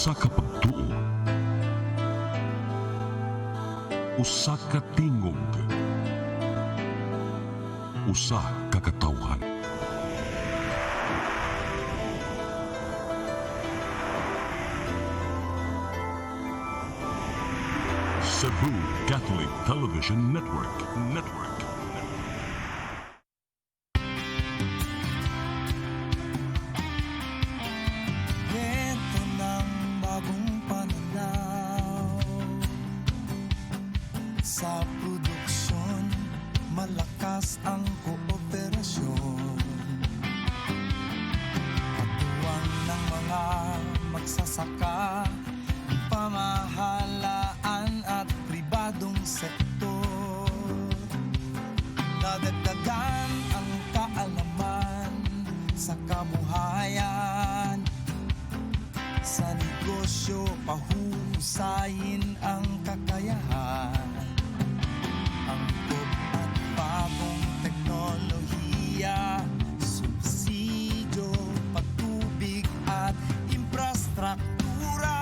Usa ka pagtuo, usa ka tingog, usa ka katawhan. Cebu Catholic Television Network. Ito ng bagong pananaw sa produksyon, malakas ang kooperasyon. Katuwang ng mga magsasaka, pamahalaan at pribadong sektor. Dadagdagan ang kaalaman sa kabuhayan. Sa negosyo, pahusayin ang kakayahan. Angkop at bagong teknolohiya, subsidyo, patubig at infrastruktura.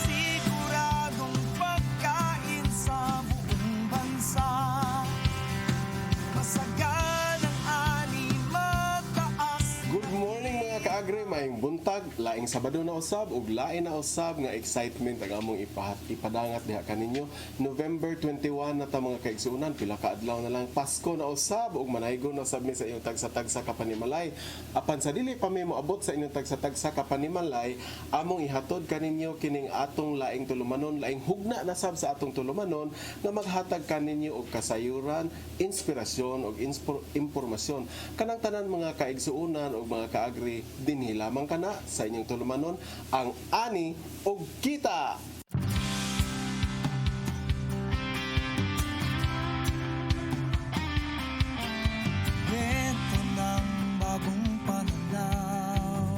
Siguradong pagkain sa buong bansa. Masaganang ani, mataas. Good morning mga kaagri, maayong buntag, laing Sabado na usab ug lain na usab nga excitement ang among ipadangat diha kaninyo. November 21 na ta mga kaigsuunan, pila ka adlaw na lang Pasko na usab ug manaygon na usab mi sa inyong tagsa-tagsa ka panimalay. Apan sa dili pa mi moabot sa inyong tagsa-tagsa ka panimalay, among ihatod kaninyo kining atong laing tulumanon, laing hugna na sab sa atong tulumanon nga maghatag kaninyo og kasayuran, inspirasyon ug impormasyon kanang tanan mga kaigsuunan ug mga kaagri dinhi lamang kana sa inyong tulumanon ang ani ug kita. Ito ng bagong pananaw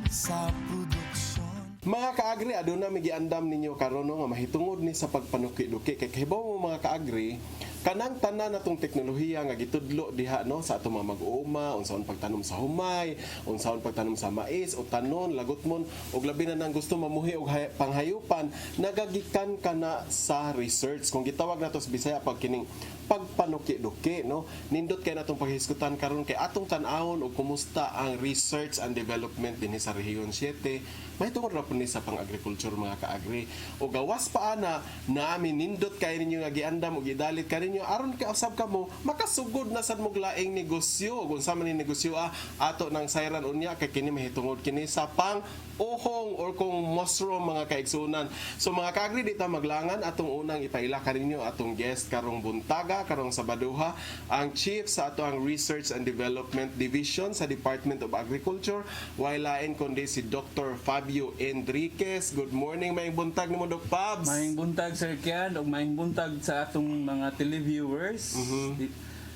sa produksyon. Mga kaagri, aduna mi giandam ninyo karon nga mahitungod ni sa pagpanuki-duki kay kahibaw mo mga kaagri kanang tanan natong teknolohiya nga gitudlo diha no sa atong mga mag-uuma, unsaon pagtanom sa humay, unsaon pagtanom sa mais o tanon, lagutmon ug labi na nang gusto mamuhi og panghayupan, nagagikan kana sa research. Kung gitawag nato sa Bisaya pag kining pagpanuki-duki no, nindot kay natong paghisgutan karon kay atong tan-awon og kumusta ang research and development dinhi sa Rehiyon 7. Mahitungod ra po ni sa pang-agriculture mga kaagri. O gawas pa ana namin nindot kay ninyo nga giandam og gidalit kaninyo aron kay usab kamo makasugod na sad mog laing negosyo. Kung sa man ni negosyo ato nang sayran unya kay kini mahitungod kini sa pang-uhong or kung mushroom mga kaigsunan. So mga kaagri di ta maglangan atong unang ipaila kaninyo atong guest karong buntaga karong Sabaduha, ang chief sa ato ang Research and Development Division sa Department of Agriculture, wailain kundi si Dr. Fabio Enriquez. Good morning, maayong buntag nimo Dok Pabs. Maayong buntag Sir Kian ug maayong buntag sa atong mga televiewers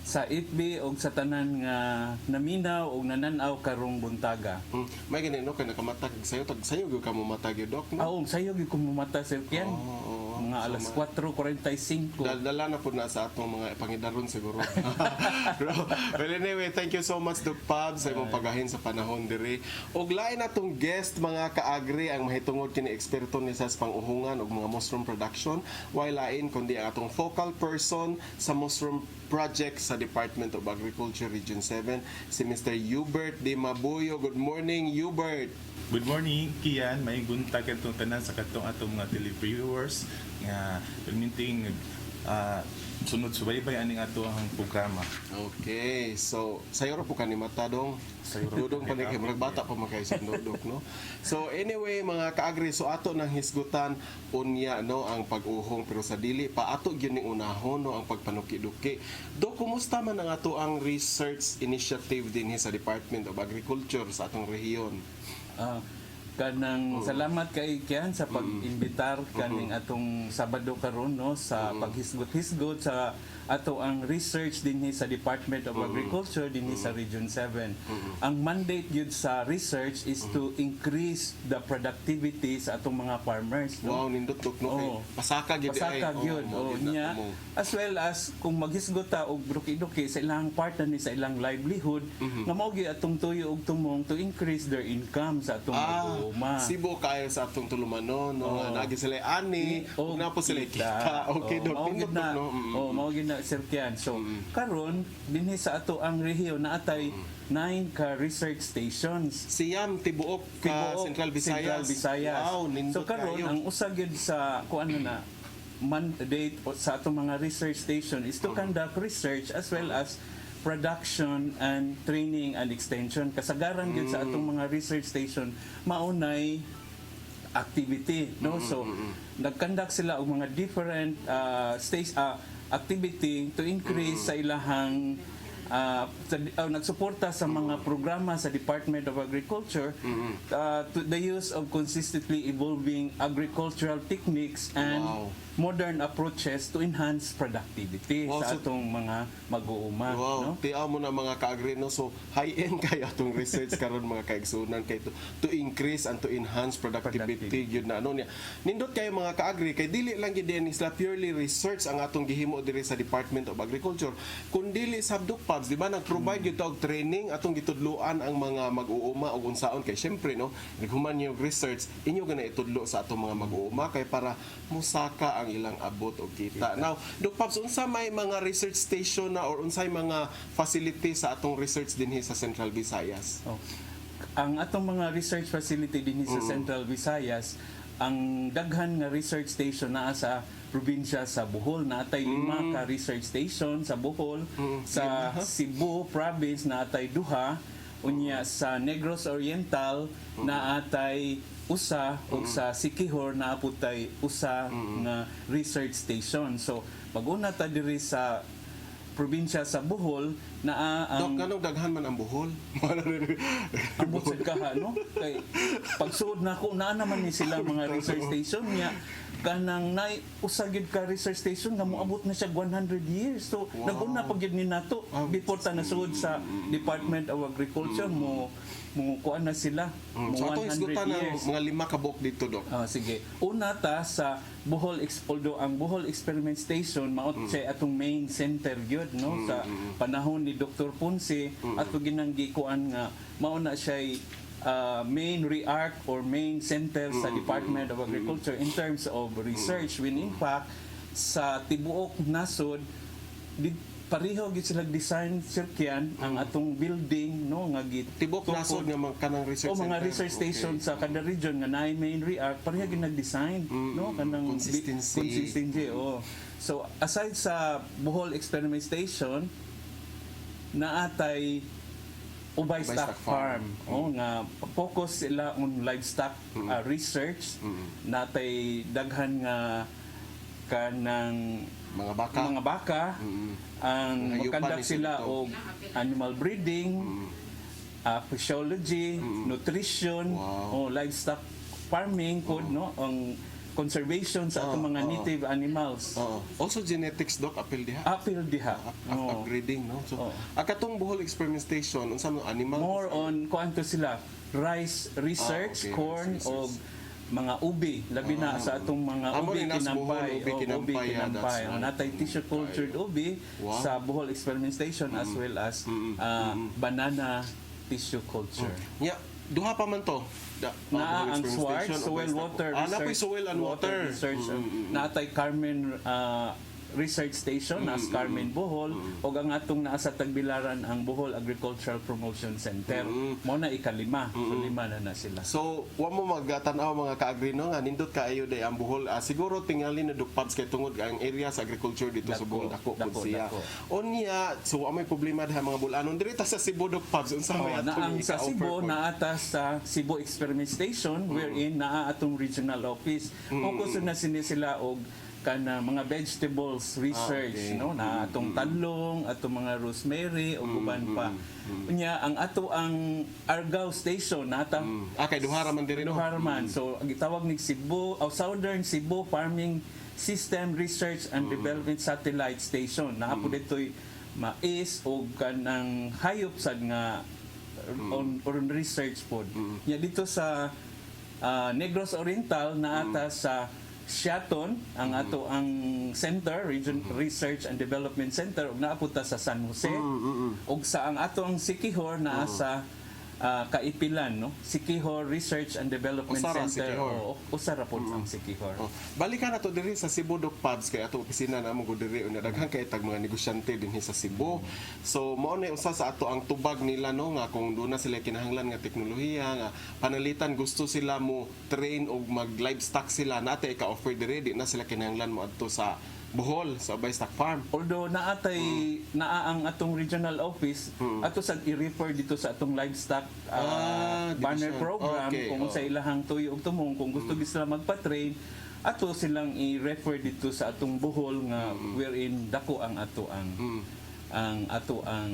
sa FB ug sa tanan nga naminaw ug nananaw karong buntaga. May ganito kay nakamatag sayo gyud ka mo matag yun, Dok, no? Aong sayo gyud ko mamata Sir Kian. Mga alas 4:45. Dala na po na sa atong mga pangidaron siguro. Well anyway, thank you so much Dok Pabs sa imong pagahin sa panahon diri. Og lain natong guest mga kaagri ang mahitungod kini eksperto ni sa pang-uhungan og mga mushroom production, while lain kundi ang atong focal person sa mushroom project sa Department of Agriculture Region 7, si Mr. Hubert De Mabuyo. Good morning, Hubert. Good morning, Kian. May buntag katong tanan sa katong atong mga televiewers nga perminting sunod subaybay aning ato ang programa. Okay, so sayo ra po kanimata dong. Dudong pa ni kay murag bata pa man kay sa dudok, no. So anyway mga kaagri, so ato nang hisgutan unya no ang pag-uhong pero sa dili pa ato gyud ning unahon no ang pagpanuki-duki. Do kumusta man ang ato ang research initiative dinhi sa Department of Agriculture sa atong rehiyon? Kanang salamat kay Kian sa pag-imbitar kaning atong Sabado karon no sa paghisgot-hisgot sa ato ang research dinhi sa Department of Agriculture dinhi sa Region 7. Ang mandate yun sa research is to increase the productivity sa atong mga farmers, no? Wow, nindot dok no. Oo. Pasaka gyud Pasakag yun. Niya, as well as kung maghisgot ta og duki-duki sa ilang part na ni sa ilang livelihood, nga mao gyud atong tuyo og tumong to increase their income sa atong mag-uuma. Sibo kayo sa atong tulumanon no. Nga nagi sila ani, ug na po sila kita. Okay dok, mao nindot gyud na. dok no. Oh, mao gyud na Sir Kian. So karon dinhi sa ato ang rehiyon naatay 9 ka research stations. Siyam tibuok ka Central Visayas. Wow, nindot So karon kayo. ang usa gyud sa kuan na mandate sa atong mga research station is to conduct research as well as production and training and extension. Kasagaran gyud sa atong mga research station maunay activity, no? So nag-conduct sila og mga different activity to increase sa ilahang nagsuporta sa mga programa sa Department of Agriculture to the use of consistently evolving agricultural techniques and modern approaches to enhance productivity Wow, sa so- atong mga mag-uuma, Wow, no? tiaw mo na mga ka-agri no. So high-end kaya atong research karon mga kaigsunan kay to increase and to enhance productivity gyud na ano niya. Nindot kayo mga ka-agri kay dili lang gyud din isla purely research ang atong gihimo diri sa Department of Agriculture. Kun dili sabdok pubs, di ba nag-provide gyud og training atong gitudloan ang mga mag-uuma og unsaon kay syempre no, naghuman yung research inyo gana itudlo sa atong mga mag-uuma kay para musaka ang ilang abot o kita. Now, Dok Pops, unsa may mga research station na or unsay mga facility sa atong research dinhi sa Central Visayas? Oh. Ang atong mga research facility dinhi sa Central Visayas, ang daghan nga research station naa sa probinsya sa Bohol, naatay 5 ka research station sa Bohol, sa Cebu province naatay 2, unya sa Negros Oriental naatay usa ug sa Siquijor naaputay usa nga research station. So pag-una ta diri sa probinsya sa Bohol naa Dok, ang kanong daghan man ang Bohol? ambot sa kaha, no? Kay pagsuod na ko naa naman ni sila mga research station niya kanang nay usagid ka research station nga moabot na siya 100 years. So naguna pag gyud ni nato before ta nasuod sa Department of Agriculture mo kuan na sila mo So atong 100 isgutan ng years. mga 5 ka buok dito, Dok. Sige. Una ta sa Bohol although ang Bohol Experiment Station maot siya atong main center gyud no sa panahon ni Dr. Ponce ato ginanggi kuan nga mao na siya main REARC or main center sa Department of Agriculture in terms of research when in fact sa tibuok nasod pareho gid sila design Sir Kian ang atong building no nga Tibok nasod nga mga kanang research o mga center. research station sa kada region nga naay main REARC pareha gid nag-design no kanang consistency. So aside sa Bohol Experiment Station naatay Ubay Stock Farm nga focus sila on livestock research natay daghan nga kanang Mga baka. ang Hayupan mag-conduct ni sila Sito. og animal breeding, physiology, nutrition, livestock farming pod no ang conservation sa atong mga native animals. Also genetics, Dok, apil diha. Apil diha. Upgrading, no? So, akatong Bohol Experiment Station, unsa mo animal? More on kuanto sila rice research, corn o mga ubi labi na sa atong mga Amo ubi rin nas Bohol, kinampay ubi kinampay, that's kinampay right. ang natay tissue cultured ubi sa Bohol Experiment Station as well as banana tissue culture. Yeah, duha pa man to. Na ang SWART, Soil Water napoy Soil and Water. Research. Natay Carmen Research Station as Carmen Bohol o ang atong naa sa Tagbilaran ang Bohol Agricultural Promotion Center. Mao na ikalima. So 5 na sila. So, wa mo magtanaw mga ka-agri no nga nindot kaayo day ang Bohol. Siguro tingali na Dok Pops kay tungod ang area sa agriculture dito sa Bohol dako pud siya. Unya, so wa may problema diha mga bulanon diri ta sa Cebu, Dok Pops. Unsa may na ang atong sa Cebu ika-offer? naata sa Cebu Experiment Station wherein naa atong regional office. Focus na sila og kana mga vegetables research no na atong talong, atong mga rosemary ug uban pa. Unya ang ato ang Argao Station nata kay duhara man diri no. Duharaman. So ang gitawag ni Cebu Southern Cebu Farming System Research and Development Satellite Station. Naa po dito'y mais o kanang hayop sad nga on research pod. Nya dito sa Negros Oriental naata sa Siaton ang ato ang center, Region Research and Development Center, ug naapunta sa San Jose. Ug sa ang ato ang Siquijor naa sa Kaipilan, no? Siquijor Research and Development Usara, Center. Siquijor. Usara po ang Siquijor. Oh, balikan na to diri sa Cebu Doc Pubs kay ato opisina na mo diri unya daghan kay tag mga negosyante dinhi sa Cebu. So mao na usa sa ato ang tubag nila no nga kung doon na sila kinahanglan nga teknolohiya nga panalitan gusto sila mo train og mag livestock sila natay ka offer diri di na sila kinahanglan mo adto sa Bohol sa Ubay Stock Farm. Although naatay naa ang atong regional office ato sa i-refer dito sa atong livestock banner division. program Okay, kung sa ilahang tuyo ug tumong kung gusto sila magpa-train ato silang i-refer dito sa atong Bohol nga wherein dako ang ato ang ato ang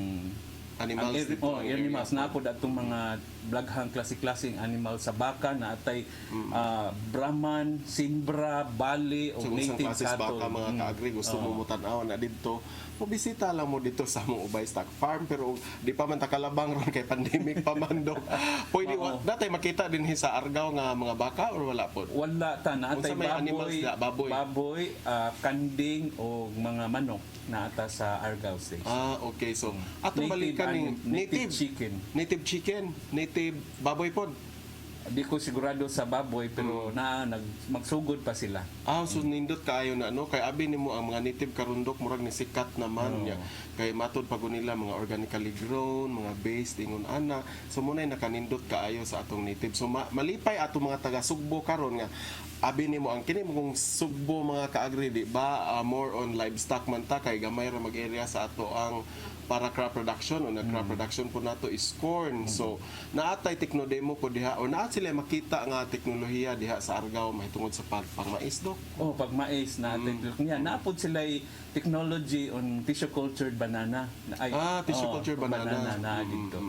Animals ang dito, ang animals area. na po datong mga blaghang klase-klaseng animal sa baka na atay Brahman, Simbra, Bali o So isang native klases cattle. baka mga kaagri gusto mo mutan-aw na dito bisita lang mo dito sa mong Ubay Stock Farm pero di pa man takalabang ron kay pandemic pa man do. Pwede natay makita din sa Argao nga mga baka or wala po. Wala ta na atay Unsa may animals da? Baboy? kanding o mga manok na ata sa Argao Station. Okay, so atong balikan ning native chicken. Native chicken, native baboy pod. Di ko sigurado sa baboy pero magsugod pa sila. So nindot kaayo na kay abi nimo ang mga native karundok murag ni sikat naman niya. Kay matod pag nila mga organically grown, mga based ingon ana. So munay nakanindot kaayo sa atong native. So malipay ato mga taga Sugbo karon nga abi nimo ang kini mong Sugbo mga kaagri di ba more on livestock man ta kay gamay ra mag-area sa ato ang para crop production o crop production po nato is corn. So naatay teknodemo po diha o naat sila makita nga teknolohiya diha sa Argao mahitungod sa pagmais dok. Pag mais na niya napod sila technology on tissue cultured banana. Tissue culture banana. Na dito.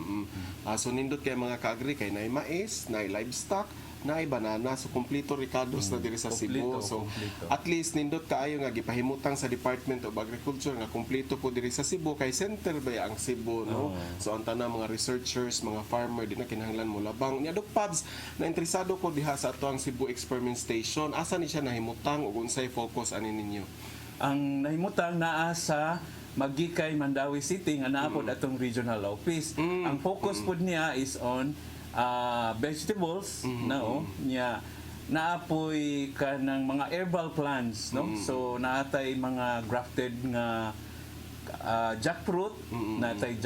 So nindot kay mga kaagri kay naay mais, naay livestock, naay banana, so kompleto ricados na diri sa Cebu. So kompleto. at least nindot kaayo nga gipahimutang sa Department of Agriculture nga kompleto po diri sa Cebu kay center ba ang Cebu no. So ang tanang mga researchers, mga farmer di na kinahanglan mo labang. Nya Doc Pubs, na interesado ko diha sa ato ang Cebu Experiment Station. Asa ni siya nahimutang ug unsay focus ani ninyo? Ang nahimutang naa sa Magikay, Mandawi City nga naapod atong regional office. Ang focus pod niya is on vegetables nya naapoy kanang mga herbal plants no. So naatay mga grafted nga jackfruit, naatay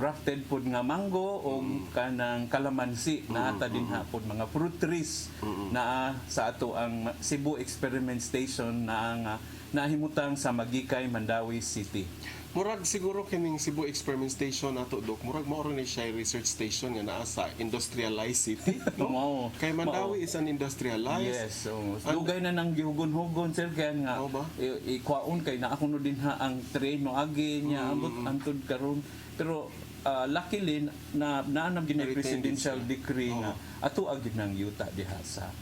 grafted pod nga mango o kanang kalamansi, naata din hapon mga fruit trees na sa ato ang Cebu Experiment Station na nga nahimutang sa Magikay, Mandawi City. Murag siguro kining Cebu Experiment Station nato dok murag mao ni siya research station nga naa sa industrialized city no? Mao. Kay Mandawi is an industrialized. Yes, so dugay na nang gihugon-hugon sir kaya nga Oo ba? ikwaon kay naa kuno din ha ang train no agi niya ambot antud karon pero luckily na naanam gid na presidential decree nga ato agid nang yuta diha sa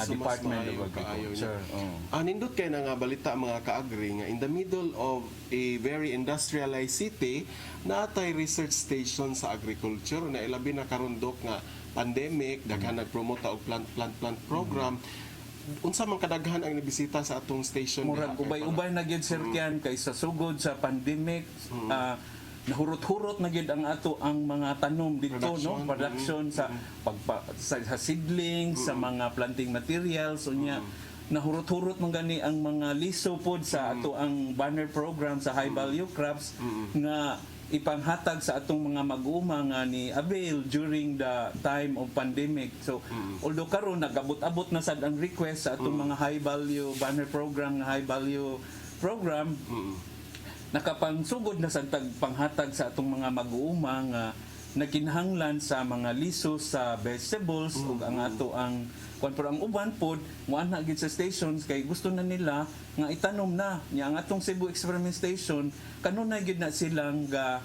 So Department mas of maayo kaayo Agriculture. niya. Nindot kay na nga balita mga kaagri nga in the middle of a very industrialized city naatay research station sa agriculture na ilabi na karon dok nga pandemic daghan nagpromote og plant program. Unsa man kadaghan ang nibisita sa atong station Murag diha, kay ubay-ubay na gyud sir kyan kay sa sugod sa pandemic nahurot-hurot na gyud ang ato ang mga tanom dito no production sa sa seedlings sa mga planting materials unya nahurot-hurot man gani ang mga liso pod sa ato ang banner program sa high value crops nga ipanghatag sa atong mga mag-uuma nga ni avail during the time of pandemic. So although karon nagabot-abot na sad ang request sa atong mga high value banner program nga high value program nakapangsugod na sa panghatag sa atong mga mag-uuma nga nakinahanglan sa mga liso sa vegetables ug ang ato ang pero ang uban pod moana gid sa stations kay gusto na nila nga itanom na nya ang atong Cebu Experiment Station kanunay gid na silang ga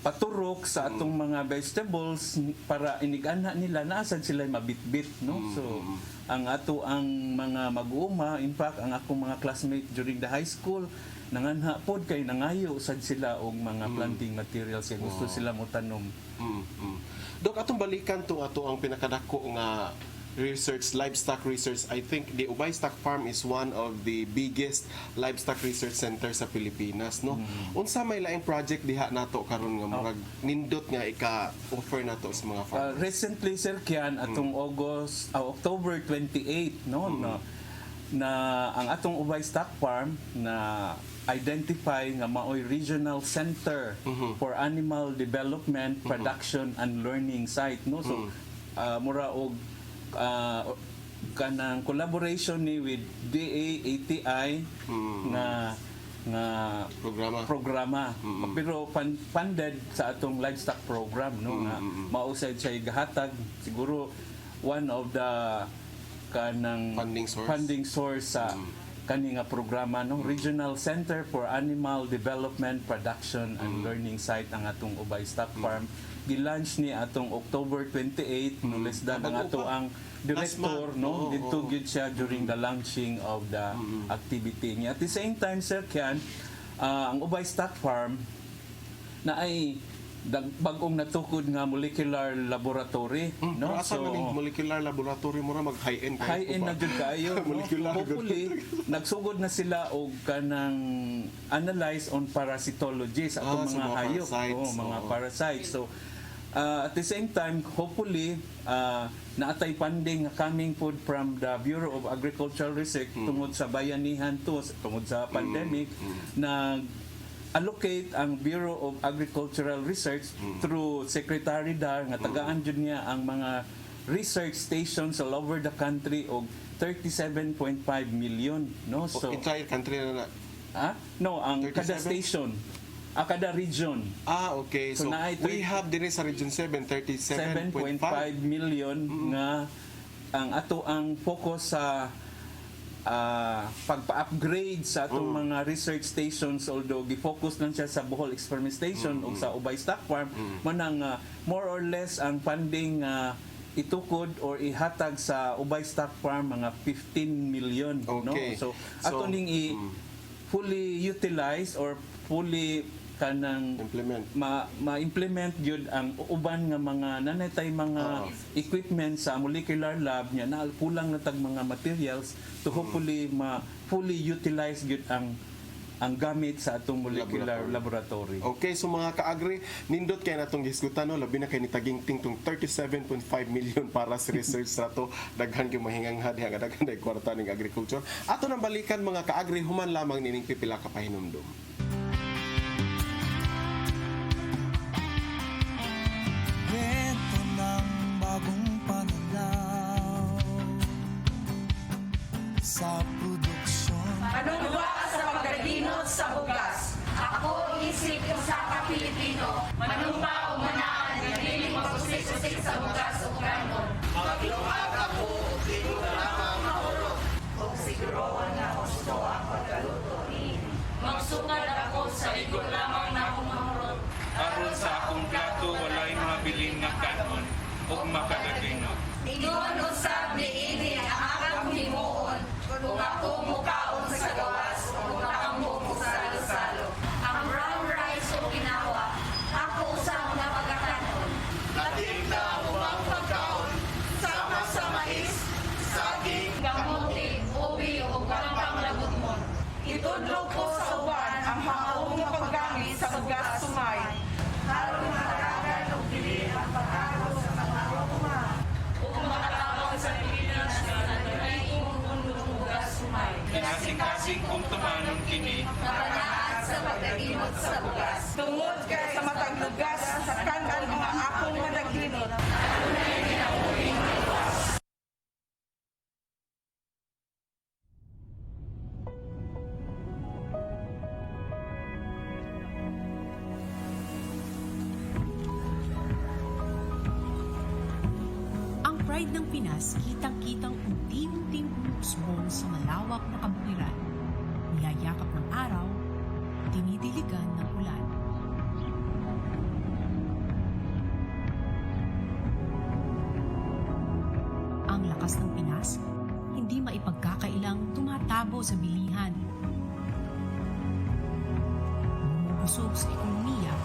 paturok sa atong mga vegetables para inigana nila naasad sila mabitbit, no? So ang ato ang mga mag-uuma, in fact ang akong mga classmate during the high school nanganha pod kay nangayo sad sila og mga planting materials kay gusto sila mo tanom. Dok, atong balikan to ato ang pinakadako nga research, livestock research. I think the Ubay Stock Farm is one of the biggest livestock research center sa Pilipinas, no? Unsa may laing project diha nato karon nga murag nindot nga ika-offer nato sa mga farmers? Recently Sir Kian atong October 28, no, na ang atong Ubay Stock Farm na identify nga maoy regional center for animal development, production and learning site, no? So mura og kanang collaboration ni with DA-ATI nga programa. Pero funded sa atong livestock program, no, nga mausay siya gahatag siguro one of the kanang funding source sa kani nga programa, no, Regional Center for Animal Development, Production and Learning Site ang atong Ubay Stock Farm. Gilaunch ni atong October 28, no less than ang ato ang director, no, dito gyud siya during the launching of the activity niya. At the same time, Sir Kian, ang Ubay Stock Farm na ay bagong natukod nga molecular laboratory, no? So molecular laboratory mo ra mag high-end kayo. High-end na jud kayo, no? Hopefully nagsugod na sila og kanang analyze on parasitology sa atong mga hayop, mga parasites. So at the same time, hopefully naatay funding coming food from the Bureau of Agricultural Research tungod sa bayanihan to, tungod sa pandemic na allocate ang Bureau of Agricultural Research through Secretary Dar nga tagaan jud niya ang mga research stations all over the country og 37.5 million, no? So entire country na no, ang 37? Kada station, kada region. Okay. So we have din sa Region 7 37.5 million nga ang ato ang focus sa pagpa-upgrade sa atong mga research stations, although gi-focus lang siya sa Bohol Experiment Station o sa Ubay Stock Farm, manang more or less ang funding itukod or ihatag sa Ubay Stock Farm mga 15 million, no? So ato ning fully utilize or fully kanang ma-implement gyud ang uban nga mga nanaytay mga equipment sa molecular lab nya na kulang na tag mga materials to hopefully fully utilize gyud ang gamit sa atong molecular laboratory. Okay, so mga ka-agri, nindot kay natong gisgutan, no, labi na kay nitaging tingtong 37.5 million para sa research nato, daghan gyud mahingang hadi nga daghan day kwarta ning agriculture. Ato nang balikan mga ka-agri, human lamang nining pipila ka pahinumdum. Kwento ng bagong pananaw sa produksyon. Anong ba sa pagkaginot sa bugas? Ako isip sa ka-Pilipino. Manumpa o manaan na dili magsusik-susik sa bugas o kanon. Magluwag ako, di ko lamang mahulog. Kung siguroan na gusto ang pagkaluto ni. Magsungad ako sa iko lamang na humahulog. Aron sa akong plato walay mabilin nga kanon ug makadaginot. Ingon usab ni ini ang akong himuon. Kung ako mukaon sa gawas, kung nakamo mo sa salo-salo. Ang brown rice o ginawa, ako usang na pagkakanon. Natinda mo ang pagkaon, sama sa mais, saging, kamuti, ubi o gantang lagot mo. Itudlog ko sa uban ang mga umong paggamit sa bugas sumay. Harong mataragan o dili ang pag-araw sa mga roma. Kung makatawag sa Pilipinas na nanay imong bugas sumay. Kasing-kasing kung tumanon kini. Mapanaan sa pagkaginot sa bugas. Tungod kay sa matag lugas sa kanan mga akong madaginot. Ang pride ng Pinas kitang-kitang unti-unting umusbong sa malawak na kabutiran. Niyayakap ng araw, dinidiligan ng ulan. Ang lakas ng Pinas, hindi maipagkakailang tumatabo sa bilihan. Bumubusog sa ekonomiya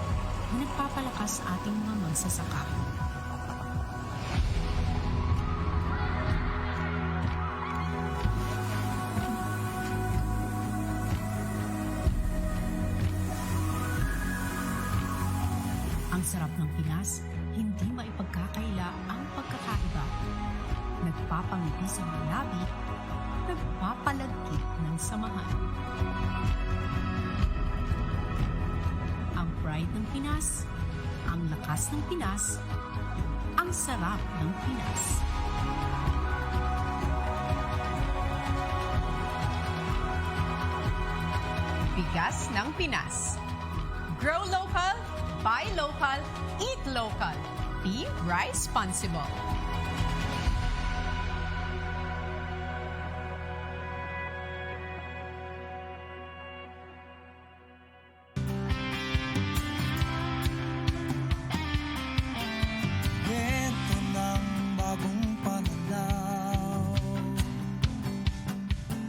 na nagpapalakas sa ating mga magsasaka. Ang sarap ng Pinas, hindi maipagkakaila ang pagkakaiba. Nagpapangiti sa mga labi, nagpapalagkit ng samahan. Ang pride ng Pinas, ang lakas ng Pinas, ang sarap ng Pinas. Bigas ng Pinas. Grow local, buy local, eat local. Be responsible. Kwento ng bagong pananaw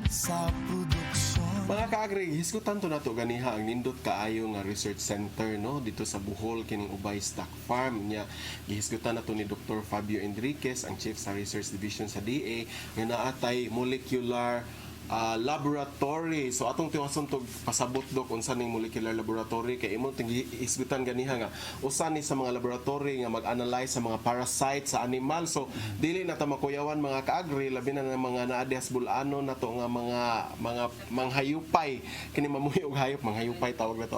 sa produksyon. Mga ka-agri, hisgutan to nato ganiha ang nindot kaayo nga research center no dito sa Bohol kining Ubay Stock Farm nya gihisgutan nato ni Dr. Fabio Enriquez ang Chief sa Research Division sa DA nga naatay molecular laboratory. So atong tiwason tog pasabot dok unsa ning molecular laboratory kay imo ting isgutan ganiha nga usa ni sa mga laboratory nga mag-analyze sa mga parasites sa animal. So dili na ta makuyawan mga kaagri labi na ng mga naadihas bulano nato nga mga manghayupay kini mamuhi og hayop manghayupay tawag na to.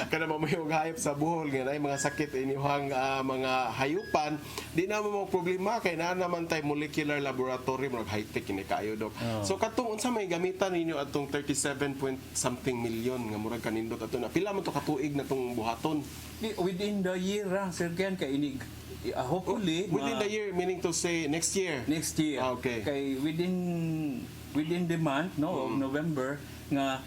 Kana mamuhi og hayop sa Bohol nga nay mga sakit inyong mga hayupan di na mo problema kay naa naman tay molecular laboratory mag high-tech kini kaayo dok. So katong unsa may gamitan ninyo atong 37 point something million nga murag kanindot ato na pila man to katuig na tong buhaton Within the year, Sir Ken, kay inig, hopefully, within the year meaning to say next year. next year. Okay. Kay within the month no of November nga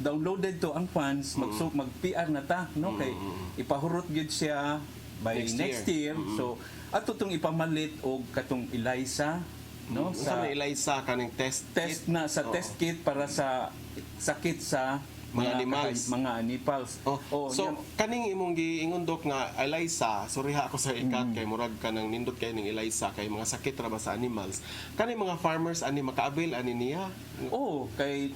downloaded to ang funds mag PR na ta no kay ipahurot gyud siya by next year. So ato tong ipamalit og katong ELISA no Sa ELISA kaning test na sa test kit para sa sakit sa Mga animals. mga animals. So kaning imong giingon dok nga ELISA, sorry ha ako sa ikat kay murag kanang nindot kay ning ELISA kay mga sakit ra ba sa animals. Kani mga farmers ani maka-avail ani niya? Kay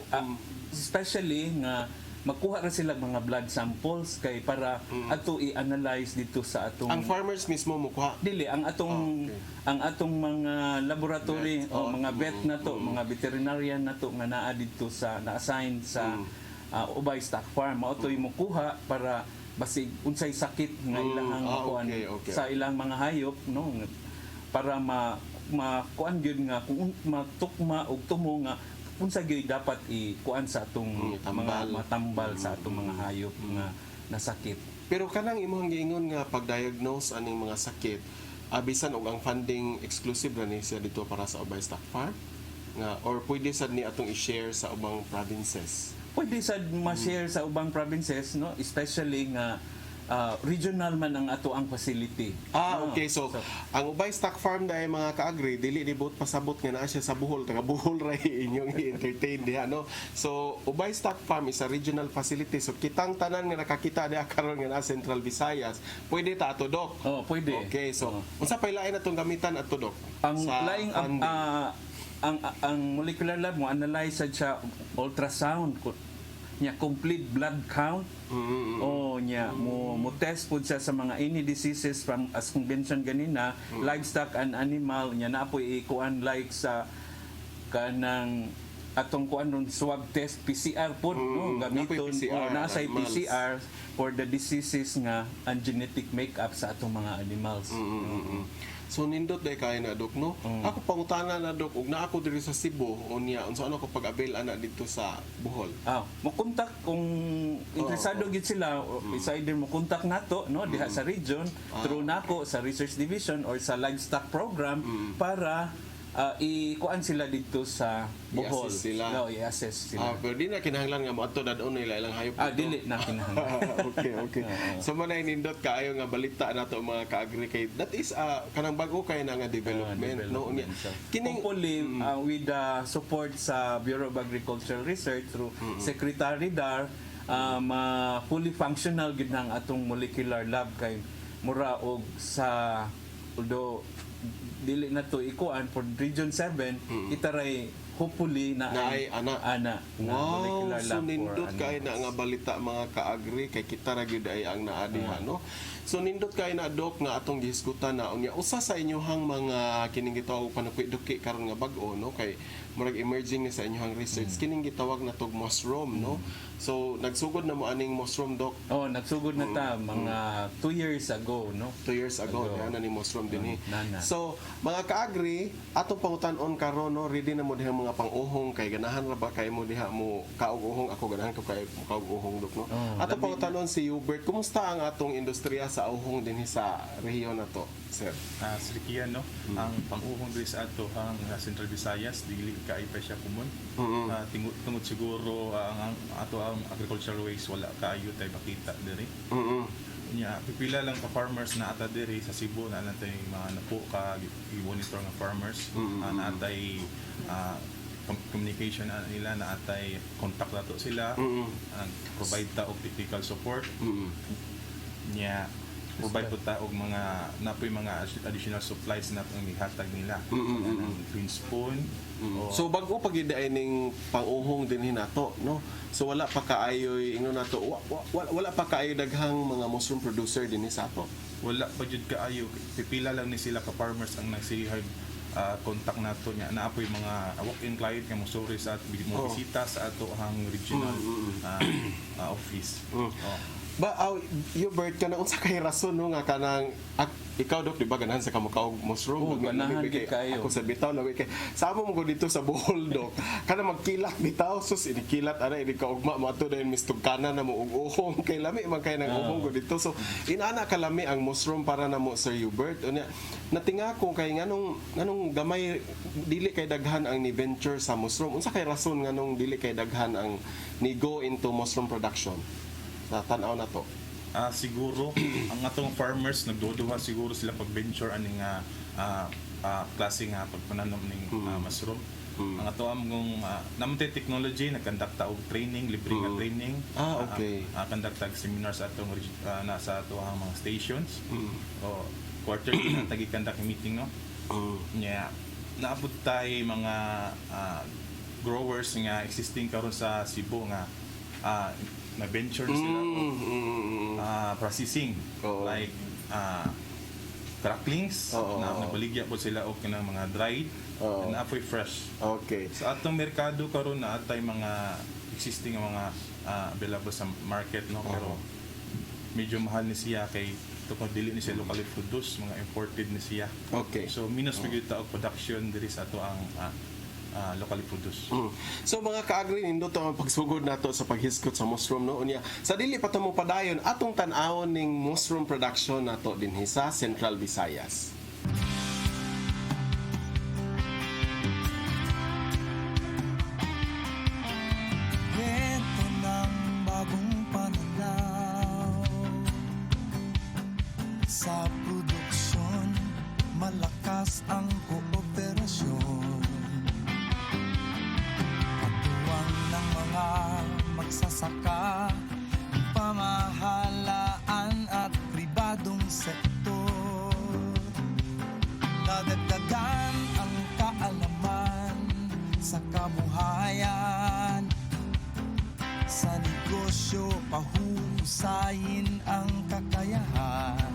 especially nga makuha ra sila mga blood samples kay para ato i-analyze dito sa atong Ang farmers mismo mukuha. dili ang atong mga laboratory mga vet na to mga veterinarian na to nga naa dito sa na-assign sa Ubay Stock Farm mao toy mukuha para basig unsay sakit nga ilahang makuan sa ilang mga hayop no para makuan gyud nga kung matukma og tumo nga unsa gyud dapat ikuan sa atong mga matambal sa atong mga hayop nga nasakit. Pero kanang imong giingon nga pag-diagnose aning mga sakit, bisan og ang funding exclusive ra ni siya dito para sa Ubay Stock Farm nga or pwede sad ni atong i-share sa ubang provinces. Pwede sad ma-share sa ubang provinces no especially nga regional man ang ato ang facility. Okay. So, ang Ubay Stock Farm dahil mga ka-agri, dili ni buot pasabot nga naa siya sa Bohol. Taga Bohol ra inyong i-entertain diha, no? So, Ubay Stock Farm is a regional facility. So, kitang tanan nga nakakita diha karon nga na Central Visayas, pwede ta ato dok. Pwede. Okay. So, unsa pay lain atong gamitan ato dok? Ang laing ang molecular lab mo analyze siya ultrasound nya complete blood count nya mo test pud siya sa mga any diseases from as convention ganina livestock and animal nya na po ikuan like sa kanang atong kuan ron swab test PCR pud no gamiton nasa PCR for the diseases nga and genetic makeup sa atong mga animals. So nindot day kay na dok no. Ako pangutana na dok ug naa ako diri sa Cebu unya unsa ano ko pag-avail ana dito sa Bohol. Mo contact kung interesado gid sila isa either mo contact nato no diha sa region through nako sa research division or sa livestock program para ikuan sila dito sa Bohol. I-assess sila. No, i-assess sila. Pero di na kinahanglan nga mo ato dadon nila ilang hayop. Dili na kinahanglan. Okay. So manay nindot kaayo nga balita nato mga ka-agri kay that is kanang bago kay na nga development, no unya. Kining Hopefully, with the support sa Bureau of Agricultural Research through Secretary Dar, fully functional gid ang atong molecular lab kay mura og sa although dili na to ikuan for Region 7 itaray hopefully na ay ana. na Wow, molecular so lab nindot for kay na nga balita mga ka-agri kay kita ra gyud ay ang naadiha no. So nindot kay na dok nga atong gihisgutan na unya usa sa inyohang mga kining gitawag panukwi-duki karon nga bag-o no kay murag emerging ni sa inyohang research kining gitawag na tog mushroom no. So nagsugod na mo aning mushroom dok. nagsugod na ta mga 2 years ago no. 2 years ago na ni mushroom dinhi. Nana. So mga ka-agri atong pangutan-on karon no ready na mo diha mga pang-uhong kay ganahan ra ba kay mo diha mo kaug-uhong ako ganahan ko kay kaug-uhong dok no. Atong pangutan-on si Hubert kumusta ang atong industriya sa uhong dinhi sa rehiyon na to sir? Sir Kian, no? Ang pang-uhong diri sa ato ang Central Visayas dili kaay pa siya common. Tungod siguro ang ato ang agricultural waste wala kaayo tay makita diri. Pipila lang ka farmers na ata diri sa Cebu na natay mga napo ka i-monitor nga farmers na atay communication nila na atay contact nato sila provide ta og technical support provide po ta og mga napoy mga additional supplies na ang ihatag nila green spoon. So bago pag ning pang-uhong dinhi nato no. So wala pa kaayoy ingno nato wala pa kaayo daghang mga mushroom producer dinhi sa ato. Wala pa jud kaayo, pipila lang ni sila ka farmers ang nagsihag contact nato nya naapoy mga walk-in client nga mosuri sa mo bisita sa ato ang regional office. Ba Hubert kana unsa kay rason no nga kanang ikaw dok di ba ganahan sa kamukaog mushroom ganahan gid kayo. ako sa bitaw na kay sama mo ko dito sa Bohol dok kana magkilat bitaw sus inikilat ana ini kaugma mo ato dayon mistugkana na mo og uhong kay lami man kay nang uhong ko dito so inana kalami ang mushroom para namo Sir Hubert unya natinga ko kay nganong gamay dili kay daghan ang ni venture sa mushroom unsa kay rason nganong dili kay daghan ang ni go into mushroom production tan-aw na to. Siguro ang atong farmers nagduduha siguro sila pag-venture aning klase nga pagpananom ning mushroom. Ang ato among namatay technology nagkandakta og training, libre nga training. Okay. Kandakta seminars atong nasa ato ang mga stations. O quarterly na tagi-conduct meeting no. Naabot tay mga growers nga existing karon sa Cebu nga na-venture sila processing like cracklings nabaligya po sila og kanang mga dried and apoy fresh. Okay. Sa atong merkado karon na atay mga existing nga mga available sa market no pero medyo mahal ni siya kay kung dili ni siya locally produced mga imported ni siya. Okay. So minus magyud ta og production diri sa ato ang locally produced. So mga ka-agri nindot ang pagsugod nato sa paghiskot sa mushroom no unya sa dili pa ta mo padayon atong tan-awon ning mushroom production nato dinhi sa Central Visayas. Kwento ng bagong pananaw sa produksyon, malakas ang kooperasyon. Katuwang ng mga magsasaka, pamahalaan at pribadong sektor. Dadagdagan ang kaalaman sa kabuhayan. Sa negosyo, pahusayin ang kakayahan.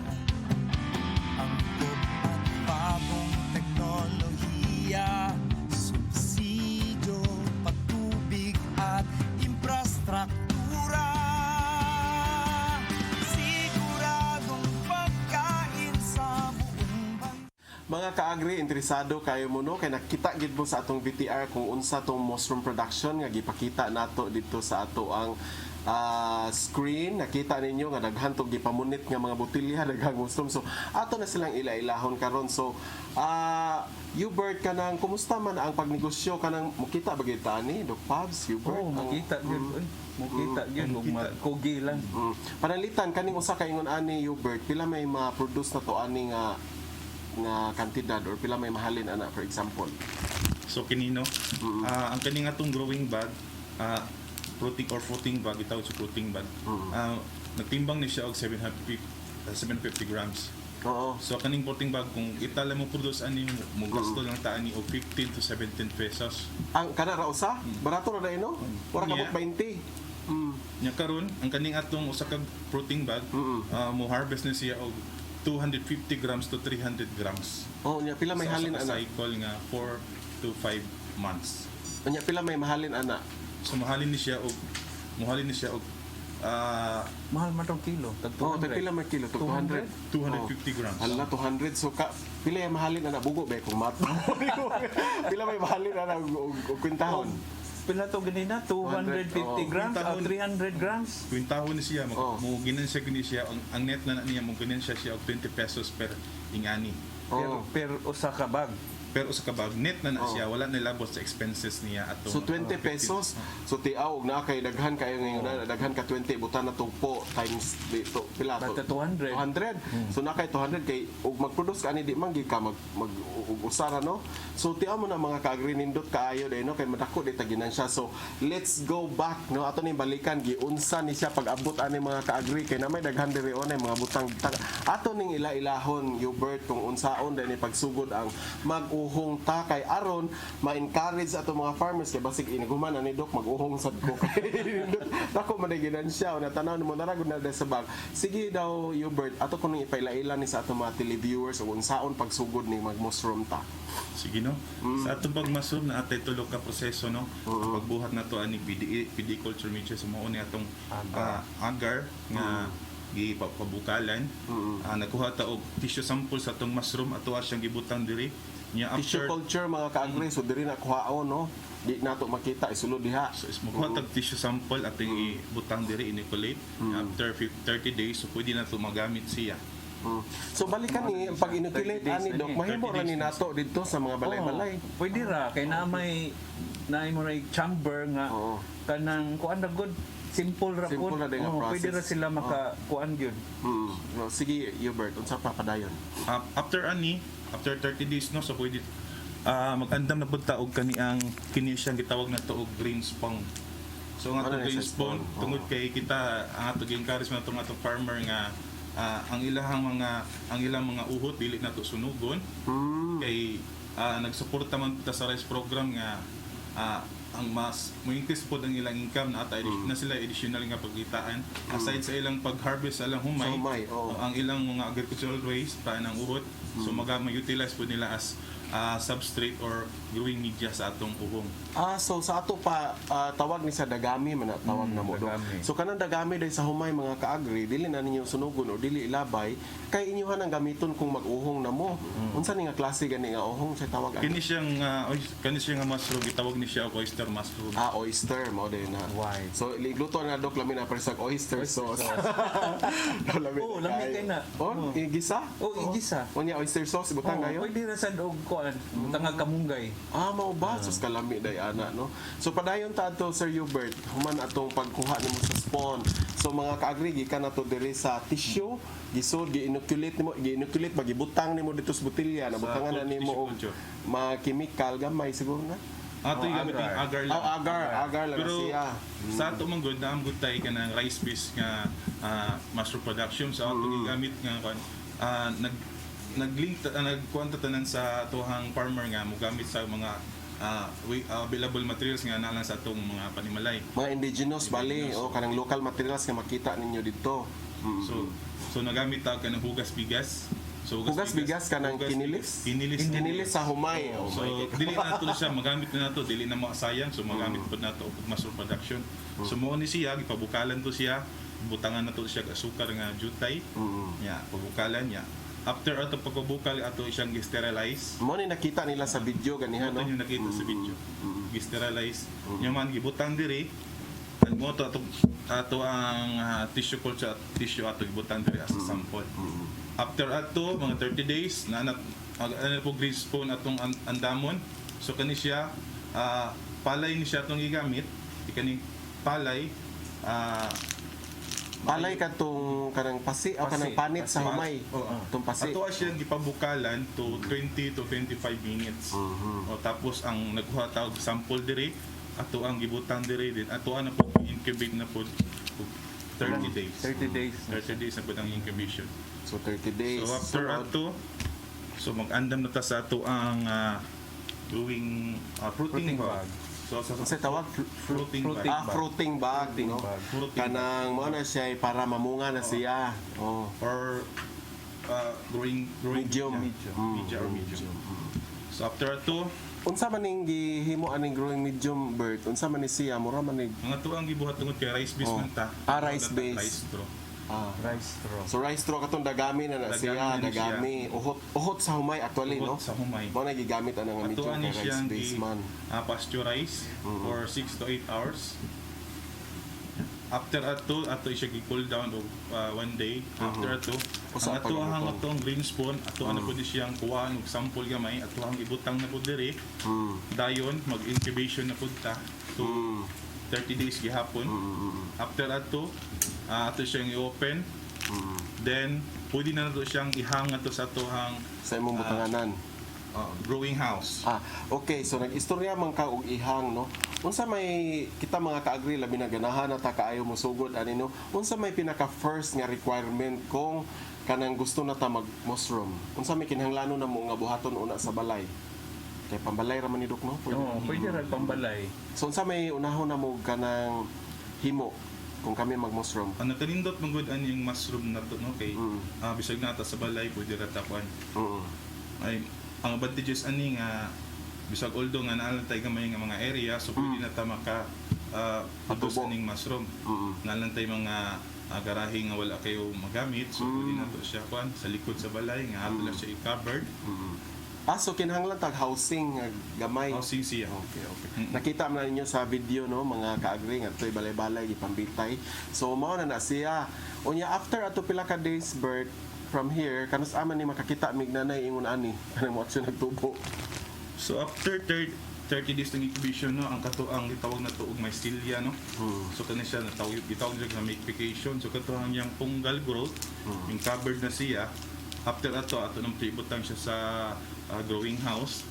Angkop at bagong teknolohiya, subsidyo, patubig at infrastruktura. Siguradong pagkain sa buong bansa. Mga ka-agri interesado kayo mo no kay nakita gid mo sa atong VTR kung unsa tong mushroom production nga gipakita nato dito sa ato ang screen, nakita ninyo nga daghan tong gipamunit nga mga botilya, daghang muslim. So ato na silang ila-ilahon karon. So Hubert, kanang kumusta man ang pagnegosyo kanang mukita ba gyud ta ni Doc Pabs, Hubert? Oh, makita gyud. Makita gyud ug magkugi lang. Panalitan kaning usa ka ingon ani Hubert, pila may ma-produce na to ani nga kantidad or pila may mahalin ana for example? So kinino, ang kaning atong growing bag, fruiting bag, itawag sa fruiting bag. Nagtimbang ni siya og 750 grams. Oo. So kaning fruiting bag kung itala mo produce ani mo gasto lang ta ani og 15 to 17 pesos. Ang kana ra usa? Barato ra no? Ora kabot 20. Nya karon ang kaning atong usa ka fruiting bag, mo harvest na siya og 250 grams to 300 grams. Oh, nya pila may halin ana? ana? Cycle nga 4 to 5 months. Nya pila may mahalin ana? So mahalin ni siya og Mahal man tong kilo. Oh, pila may kilo? 200? 250 grams. Hala, 200. So, pila yung mahalin na bugo ba kung mato? Pila may mahalin na og kwintahon? Pila to ganina 250 grams o 300 grams. Kwintahon ni siya mo ginansya gini siya ang net na niya mo ginansya siya og 20 pesos per ingani. Per usa ka bag. Pero sa kabag net na siya, wala na labot sa expenses niya ato. So 20 pesos. So tiaw na kay daghan kayo ngayon, daghan ka 20 butan na tugpo times dito pila to? Basta 200. 200. So na kay 200 kay ug mag-produce ka ani di man gid ka mag usara no. So tiaw mo na mga ka-agri nindot kaayo day no kay madako di ta ginansya. So let's go back no ato ni balikan giunsa ni siya pag-abot ani mga ka-agri kay na may daghan diri onay mga butang ato ning ila-ilahon Hubert kung unsaon day ni pagsugod ang mag-uhong ta kay aron ma-encourage ato mga farmers kay basig iniguman ani Doc mag-uhong sad ko kay dako man ginansya o natanaw mo naragod na sa bag. Sige daw Hubert ato kuno ipaila-ila ni sa ato mga televiewers o unsaon pagsugod ni mag-mushroom ta. Sige no. Sa atong pag-mushroom na atay tulo ka proseso no. Pagbuhat na to ani PD culture mixture sa mao ni atong agar nga gipabukalan. Nakuha ta og tissue sample sa atong mushroom ato siyang gibutang diri. Nya Tissue after culture mga ka-agri so diri na kuhaon no. Di nato makita isulod diha. so makuha tag tissue sample ating ibutang diri inoculate. After 30 days so pwede na to magamit siya. So balikan ni pag inoculate ani Doc mahimo ra ni nato dito sa mga balay-balay. Pwede ra kay na may mo ray chamber nga kanang kuan ra good simple ra Simple good. ra din nga process. Pwede ra sila makakuan gyud. No, sige Hubert unsa pa padayon? After 30 days no so pwede mag-andam na pud ta og kini siyang gitawag na to og green spawn. So ang atong green spawn tungod kay kita ang atong encourage na atong farmer nga ang ilang mga uhot dili na to sunugon kay nagsuporta man ta sa rice program nga ang mas mo-increase po ang ilang income na na sila additional nga pagkitaan aside sa ilang pag-harvest sa ilang humay, ang ilang mga agricultural waste pa ng uhot so mag-utilize po nila as substrate or growing media sa atong uhong. So sa ato pa tawag ni sa dagami man na tawag na mo do. So kanang dagami dahil sa humay mga ka-agri dili na ninyo sunugon o dili ilabay kay inyohan ang gamiton kung mag-uhong na mo. Unsa ni nga klase gani nga uhong sa tawag Kini siyang mushroom gitawag ni siya og oyster mushroom. Oyster mo din na. Why? So ligluto na Doc lamin na presag oyster sauce. Lami kay na. Igisa? Igisa. Unya oyster sauce butang kayo? Pwede ra sad og kuan, tangag kamunggay. Mao ba? Sus kalami day ana no. So padayon ta adto Sir Hubert, human atong pagkuha nimo sa spawn. So mga ka-agri gikan nato diri sa tissue, gisod gi-inoculate magibutang nimo dito sa botelya, nabutangan na nimo og mga chemical gamay siguro na. Ato gamit yung agar lang. Agar lang pero siya. Sa ato man good na ang good tay kanang rice base nga mushroom production sa ato gigamit nga nagkuwanta tanan sa atuhang farmer nga mogamit sa mga available materials nga nalang sa atong mga panimalay. Mga indigenous bali o kanang local materials nga makita ninyo dito. So nagamit ta kanang hugas bigas. So hugas bigas kanang kinilis sa humay. So dili na nato siya magamit na nato, dili na makasayang so magamit pud nato og mushroom production. So mo ni siya gipabukalan to siya, butangan nato siya asukar nga jutay. Ya, pabukalan niya. After ato pagkabukal ato siyang gi-sterilize. Mo ni nakita nila sa video ganihan no. Ito yung nakita sa video. Gi-sterilize. Nya man gibutang diri. mo ato ang tissue culture at tissue ato gibutan diri as a sample. After ato mga 30 days na po green spoon atong andamon. So kani siya palay ni siya atong gigamit. Ikani palay Palay ka tong kanang pasi o kanang panit sa humay. Tong pasi. Ato siyang gipabukalan to 20 to 25 minutes. O tapos ang nagkuha tawag sample diri ato ang gibutan diri din. Ato na po incubate na po 30 days. 30 days. 30 days na po ang incubation. So 30 days. So after ato, so mag-andam na ta sa ato ang doing fruiting bag. So sa Kasi tawag fruiting bag. fruiting bag, no? Fruiting Kanang mo na siya para mamunga na siya. Oh. Or growing Medium. Media or medium. So after ato, Unsa man ning gihimo aning growing medium bird? Unsa man ni siya? Mura man ni ang ato ang gibuhat tungod kay rice base man ta. rice base. Rice straw. Rice straw. So rice straw katong dagami na siya, Dagami na siya. dagami. Uhot sa humay actually, no? Uhot sa humay. Mo na gigamit anang medium Ato ani kay rice siyang base man. pasteurize for 6 to 8 hours. After ato siya gi-cool down og 1 day. After ato, Usa ang ato pa ang gamiton. atong green spoon, ato ana pud siyang kuha og sample gamay, ato ang ibutang na pud diri. Dayon mag-incubation na pud ta to 30 days gihapon. After ato, ato siyang i-open. Then pwede na nato siyang ihang ato sa atohang Sa imong butanganan. growing house. Okay, so nag-istorya man ka og ihang, no? Unsa may kita mga ka-agree labi na ganahan na ta kaayo mo sugod ani, no? Unsa may pinaka first nga requirement kung kanang gusto na ta mag-mushroom? Unsa may kinahanglanon na mo nga buhaton una sa balay? Kay pambalay ra man ni Dok, no? Pwede ra pambalay. So unsa may unahon na mo kanang himo kung kami mag-mushroom? Ang nakanindot man gud ani yung mushroom na to, no? Kay bisag nata sa balay pwede ra tapuan. Ay ang advantages ani nga bisag although nga naa tay gamay nga mga area so pwede na ta maka produce Patubo. aning mushroom. Naa tay mga garahe nga wala kayo magamit so pwede na to siya kuan sa likod sa balay nga ato lang siya i-covered. So kinahanglan tag housing nga gamay. Housing siya. Okay. Nakita man ninyo sa video, no, mga ka-agree nga toy balay-balay gipambitay. So mao na siya. Unya after ato pila ka days birth from here, kanus aman ni makakita mig nanay ingon ani kanang mo action nagtubo. So after 30 days ng incubation, no, ang katuang gitawag na tuog mycelia, no. So kani siya natawag gitawag na makification. So katuang yang fungal growth, yung covered na siya. After ato nang tributang siya sa growing house.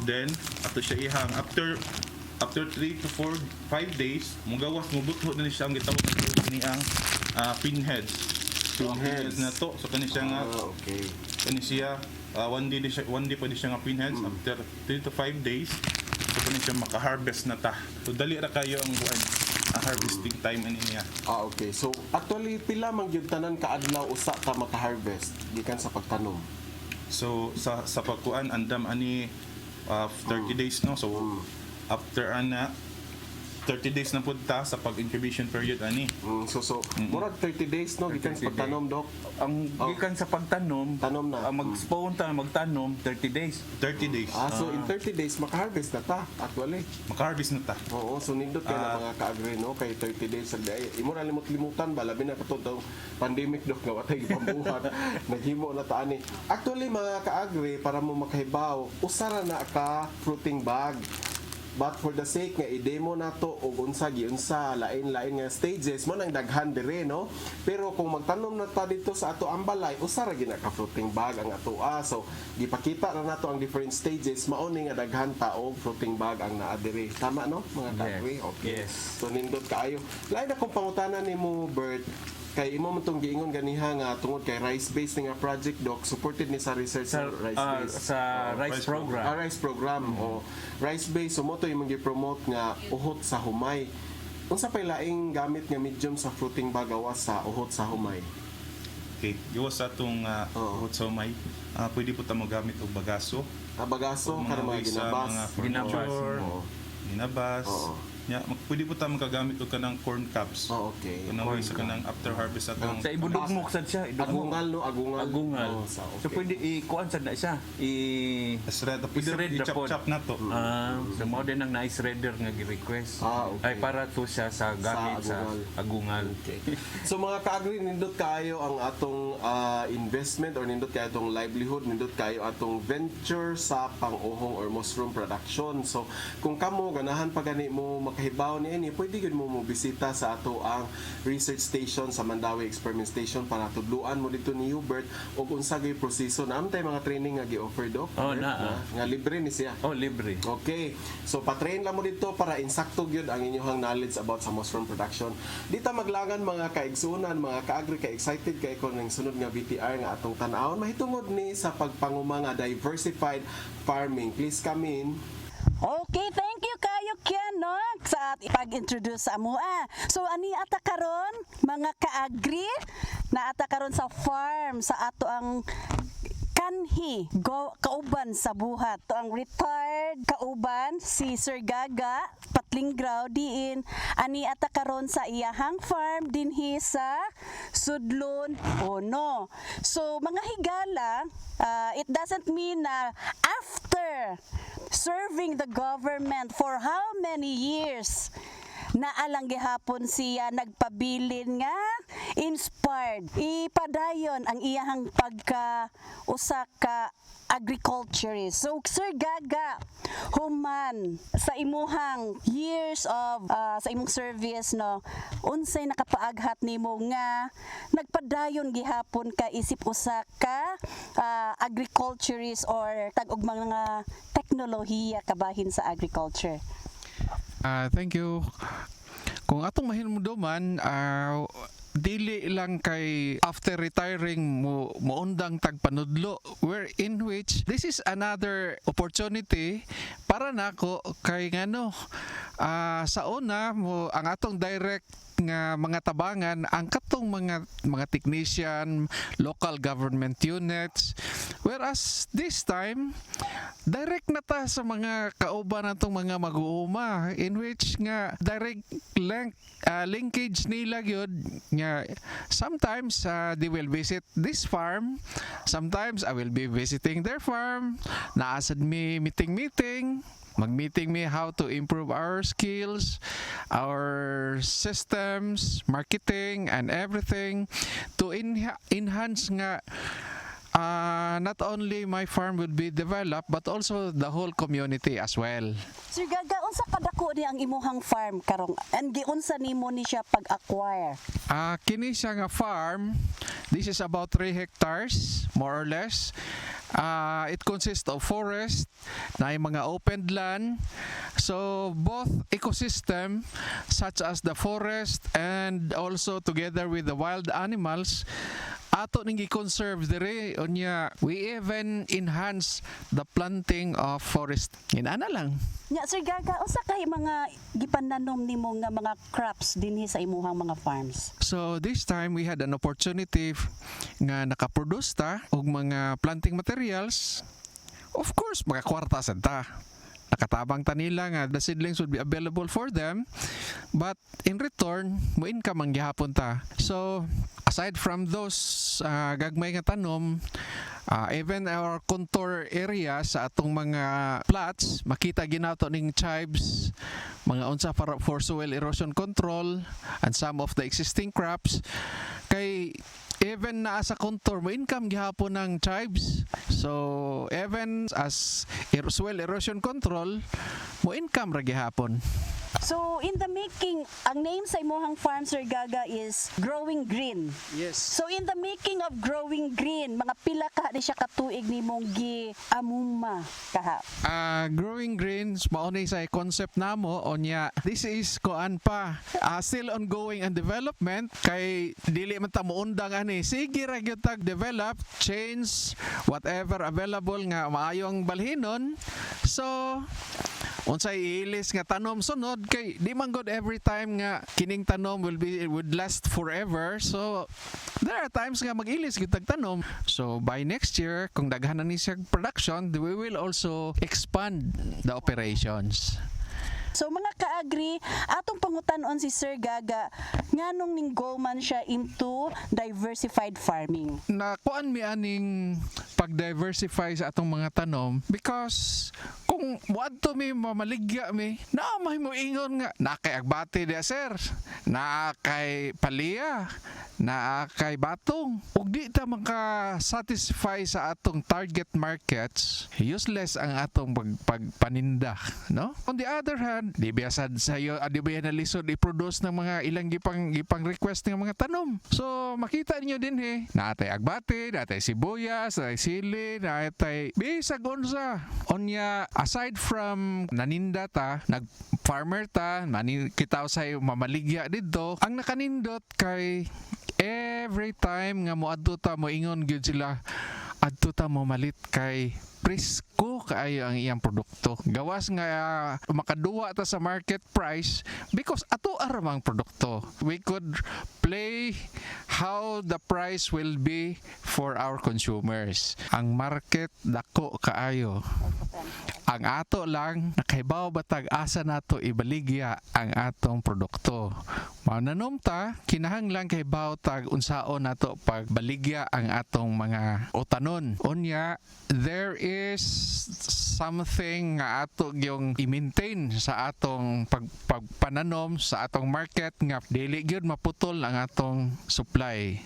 Then ato siya ihang after 3 to 5 days, mugawas mubutho na ni siya ang gitawag ni ang pinheads. Pinheads na to. So kani siya nga okay. kani siya one day pa di siya nga pinheads after 3 to 5 days. So kani siya maka-harvest na ta. So dali ra kayo ang buwan harvesting time ani niya. Okay. So actually pila man gyud tanan ka adlaw usa ka maka-harvest gikan sa pagtanom. So sa pagkuan andam ani 30 days, no. So after 30 days na pud ta sa pag-incubation period ani. So murag 30 days, no, gikan sa 30 pagtanom, Dok. Ang gikan sa pagtanom, Tanom na. ang mag-spawn ta magtanom 30 days. 30 days. So in 30 days maka-harvest na ta actually. Maka-harvest na ta. Oo, so nindot kay na mga ka-agree, no, kay 30 days sa day. Imo ra limot-limutan ba labi na katong daw pandemic, Dok, nga watay pambuhat. Naghimo na ta ani. Actually mga ka-agree, para mo makahibaw, usara na ka fruiting bag. But for the sake nga i-demo na to og unsa lain-lain nga stages mo nang daghan dire, no. Pero kung magtanom na ta dito sa ato ang balay, usara gina ka fruiting bag ang ato. So gipakita ra nato ang different stages, mao ni nga daghan ta og fruiting bag ang naa dire. Tama, no, mga ka-agree? Okay. Yes. So nindot kaayo. Lain akong pangutanan nimo, Bert, kay imo man tong giingon ganiha nga tungod kay rice based nga project, Doc, supported ni sa research sa rice based rice program. rice program o rice based, so mo to imong gi-promote nga uhot sa humay. Unsa pay laing gamit nga medium sa fruiting bag awas sa uhot sa humay? Okay, gawas sa atong uhot sa umay. Pwede po ta magamit og bagaso. Bagaso Mga karon mga ways sa ginabas. mga furniture, ginabas. nya pwede po ta makagamit og kanang corn cobs. Oh, okay. Kanang way sa kanang after harvest atong Sa ibudugmok sad siya, idugmok. Agungal, no? Agungal. Agungal. Oh, So okay. pwede i-kuan sad na siya. shred I-shred na po. chop na to. So mao din ang nice shredder nga gi-request. Okay. Ay para to siya sa gamit sa agungal. Okay. So mga ka-agri, nindot kayo ang atong investment or nindot kayo atong livelihood, nindot kayo atong venture sa pang-uhong or mushroom production. So kung kamo ganahan pa gani mo makahibaw niini, pwede gyud mo bisita sa ato ang research station sa Mandawi Experiment Station para tudluan mo dito ni Hubert og unsa gyud proseso. Naamtay mga training nga gi-offer do. Oh, na. Nga libre ni siya. Oh, libre. Okay. So patrain lang mo dito para insakto gyud ang inyong knowledge about sa mushroom production. Dita maglangan mga kaigsunan, mga ka-agri, ka-excited kay ko ng sunod nga VTR nga atong tan-awon mahitungod ni sa pagpanguma nga diversified farming. Please come in. Okay, thank you kayo Ken no sa pag-introduce sa amoa. So ani ata karon mga kaagri na ata karon sa farm sa ato ang kanhi kauban sa buhat to ang retired kauban si Sir Gaga Patlingraw diin ani ata karon sa iyahang farm dinhi sa Sudlon Ono. So mga higala, it doesn't mean na after serving the government for how many years naalang gihapon siya nagpabilin nga inspired ipadayon ang iyahang pagka usa ka agriculturist. So Sir Gaga, human sa imuhang years of sa imong service no, unsay nakapaaghat nimo nga nagpadayon gihapon ka isip usa ka agriculturist or tag-og mga teknolohiya kabahin sa agriculture? Thank you. Kung atong mahinumduman, dili lang kay after retiring mo undang tagpanudlo, where in which this is another opportunity para nako kay ngano sa una mo ang atong direct nga mga tabangan ang katong mga technician, local government units, whereas this time direct na ta sa mga kauban natong mga mag-uuma in which nga direct linkage nila gyud nga sometimes they will visit this farm, sometimes I will be visiting their farm, naasad mi meeting mag-meeting me how to improve our skills, our systems, marketing, and everything to enhance nga not only my farm would be developed but also the whole community as well. Sir Gaga, unsa kadako ni ang imuhang farm karong and giunsa nimo ni siya pag-acquire? Kini siya nga farm, this is about 3 hectares more or less. It consists of forest, na mga open land. So both ecosystem such as the forest and also together with the wild animals ato ning i-conserve dire unya we even enhance the planting of forest. Inana lang. Nya Sir Gaga, unsa kay mga gipananom nimo nga mga crops dinhi sa imuhang mga farms? So this time we had an opportunity nga nakaproduce ta og mga planting materials. Of course, mga kwarta sad ta. Nakatabang ta nila nga the seedlings would be available for them, but in return mo income ang gihapon ta. So aside from those gagmay nga tanom, even our contour area sa atong mga plots makita ginato ning chives, mga unsa para for soil erosion control and some of the existing crops kay even na sa contour mo income gihapon ng chives. So even as soil erosion control mo income ra gihapon. So in the making, ang name sa imuhang farm Sir Gaga is Growing Green. Yes. So in the making of Growing Green, mga pila ka di siya katuig nimong gi-amuma kaha? Growing Greens mao ni sa concept namo onya. This is koan pa still ongoing and development kay dili man ta moundang ani. Sige ra gyud tag develop, change whatever available nga maayong balhinon. So unsay ilis nga tanom sunod kay di man god every time nga kining tanom would last forever. So there are times nga mag-ilis gyud tag tanom. So by next year kung daghan na ni siya production, we will also expand the operations. So mga ka-agri, atong pangutan-on si Sir Gaga, nganong ning go man siya into diversified farming. Nakuan mi aning pag-diversify sa atong mga tanom because kung wadto mi mamaligya mi, may mo ingon nga na kay agbate dia sir, na kay palia, na kay batong. Ug di ta maka-satisfy sa atong target markets, useless ang atong pagpaninda, no? On the other hand, di biasa sayo, di ba na lisod i-produce ng mga ilang gipang request ng mga tanom. So makita niyo din natay agbate, natay sibuyas, natay sili, natay bisag unsa. Onya, aside from naninda ta, nag-farmer ta, kita usay mamaligya didto, ang nakanindot kay every time nga moadto ta moingon gyud sila adto ta mo malit kay presko kaayo ang iyang produkto. Gawas nga makaduwa ta sa market price because ato aramang produkto. We could play how the price will be for our consumers. Ang market dako kaayo. Ang ato lang nakaibaw batag asa nato ibaligya ang atong produkto. Mananom ta kinahanglan kay tag unsaon nato pagbaligya ang atong mga utanon. Unya, there is something nga ato yung i-maintain sa atong pagpananom sa atong market nga dili gyud maputol ang atong supply.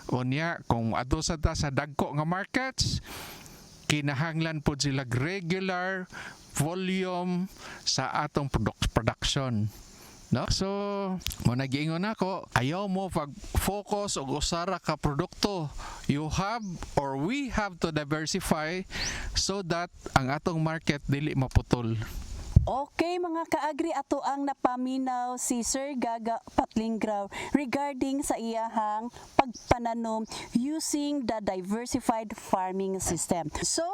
Unya, kung adto sa dagko nga markets, kinahanglan po sila regular volume sa atong production. No? So, mo nagiingon ako, ayaw mo pag-focus og usara ka produkto. You have or we have to diversify so that ang atong market dili maputol. Okay mga ka-agri, ato ang napaminaw si Sir Gaga Patlingraw regarding sa iyahang pagpananom using the diversified farming system. So,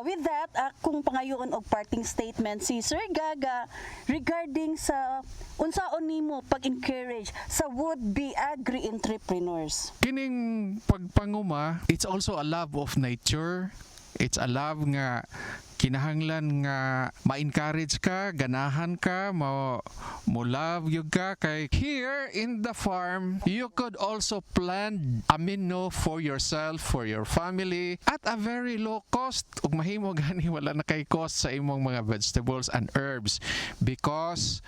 with that, akong pangayoon og parting statement si Sir Gaga regarding sa unsaon nimo pag-encourage sa would-be agri-entrepreneurs. Kining pagpanguma, it's also a love of nature. It's a love nga kinahanglan nga ma-encourage ka, ganahan ka, mo love yun ka. Kay here in the farm, you could also plant amino for yourself, for your family, at a very low cost. Ug mahimo gani wala na kay cost sa imong mga vegetables and herbs because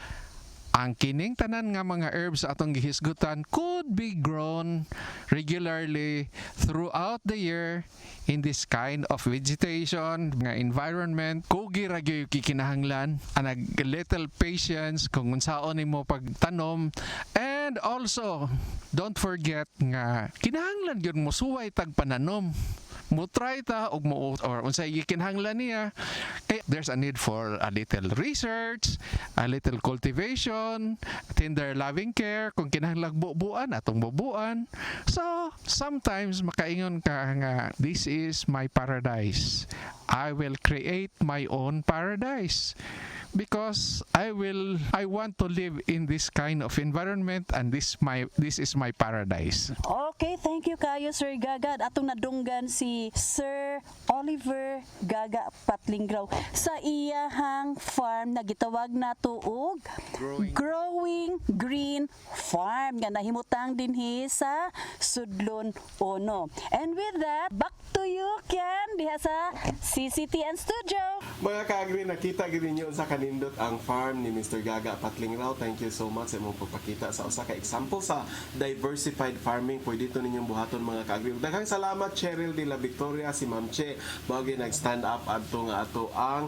ang kining tanan nga mga herbs atong gihisgutan could be grown regularly throughout the year in this kind of vegetation nga environment. Kugi ra gyud kikinahanglan anag little patience kung unsaon nimo pagtanom, and also don't forget nga kinahanglan gyud mo suway tag pananom. Mo try ta og mo or unsay gikinahanglan niya. There's a need for a little research, a little cultivation, tender loving care kung kinahanglan bubuan atong bubuan. So sometimes makaingon ka nga this is my paradise. I will create my own paradise because I want to live in this kind of environment, and this is my paradise. Okay, thank you kayo Sir Gaga. Atong nadunggan si Sir Oliver Gaga Patlingraw sa iyahang farm na gitawag nato og Growing Green Farm nga nahimutang dinhi sa Sudlon 1. And with that, back to you Ken diha sa CCTN Studio. Mga ka-agri, nakita gid ninyo sa kanindot ang farm ni Mr. Gaga Patlingraw. Thank you so much sa imong pagpakita sa usa ka example sa diversified farming. Pwede ito ninyong buhaton mga ka-agri. Daghang salamat Cheryl de la Victoria, si Ma'am Che, bagay nag-stand up adto nga ato ang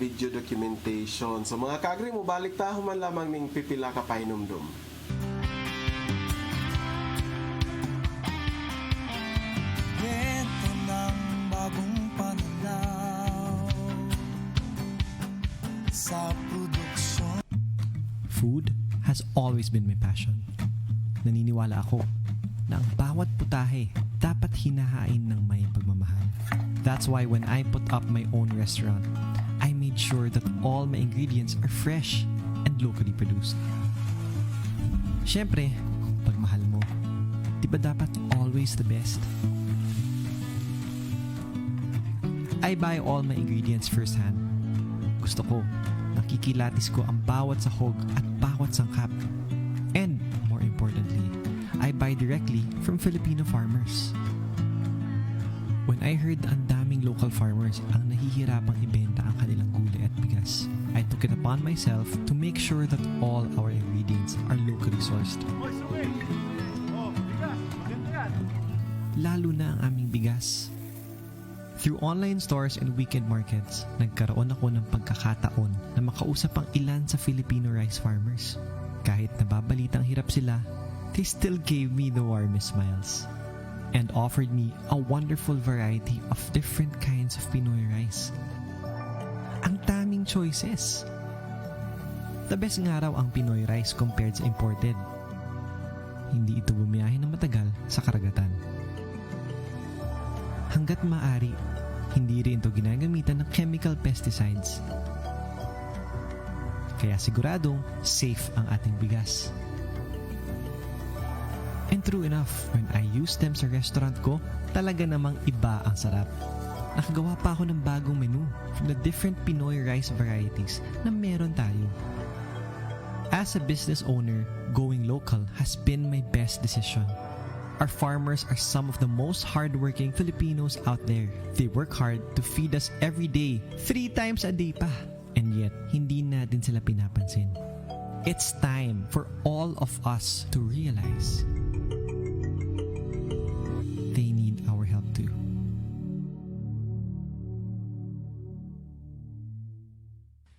video documentation. So mga ka-agri, mo balik ta human lamang ning pipila ka pahinumdum. Kwento ng bagong pananaw sa produksyon. Food has always been my passion. Naniniwala ako na ang bawat putahe dapat hinahain ng may pagmamahal. That's why when I put up my own restaurant, I made sure that all my ingredients are fresh and locally produced. Siyempre, pag mahal mo, di ba dapat always the best? I buy all my ingredients firsthand. Gusto ko, Nakikilatis ko ang bawat sahog at bawat sangkap. And, more importantly, I buy directly from Filipino farmers. When I heard ang daming local farmers ang nahihirapang ibenta ang kanilang gulay at bigas, I took it upon myself to make sure that all our ingredients are locally sourced. Lalo na ang aming bigas. Through online stores and weekend markets, nagkaroon ako ng pagkakataon na makausap ang ilan sa Filipino rice farmers. Kahit nababalitang hirap sila, they still gave me the warmest smiles and offered me a wonderful variety of different kinds of Pinoy rice. Ang daming choices. The best nga raw ang Pinoy rice compared sa imported. Hindi ito bumiyahe ng matagal sa karagatan. Hanggat maaari, hindi rin ito ginagamitan ng chemical pesticides. Kaya siguradong safe ang ating bigas. And true enough, when I use them sa restaurant ko, talaga namang iba ang sarap. Nakagawa pa ako ng bagong menu from the different Pinoy rice varieties na meron tayo. As a business owner, going local has been my best decision. Our farmers are some of the most hardworking Filipinos out there. They work hard to feed us every day, 3 times a day pa. And yet, hindi natin sila pinapansin. It's time for all of us to realize they need our help too.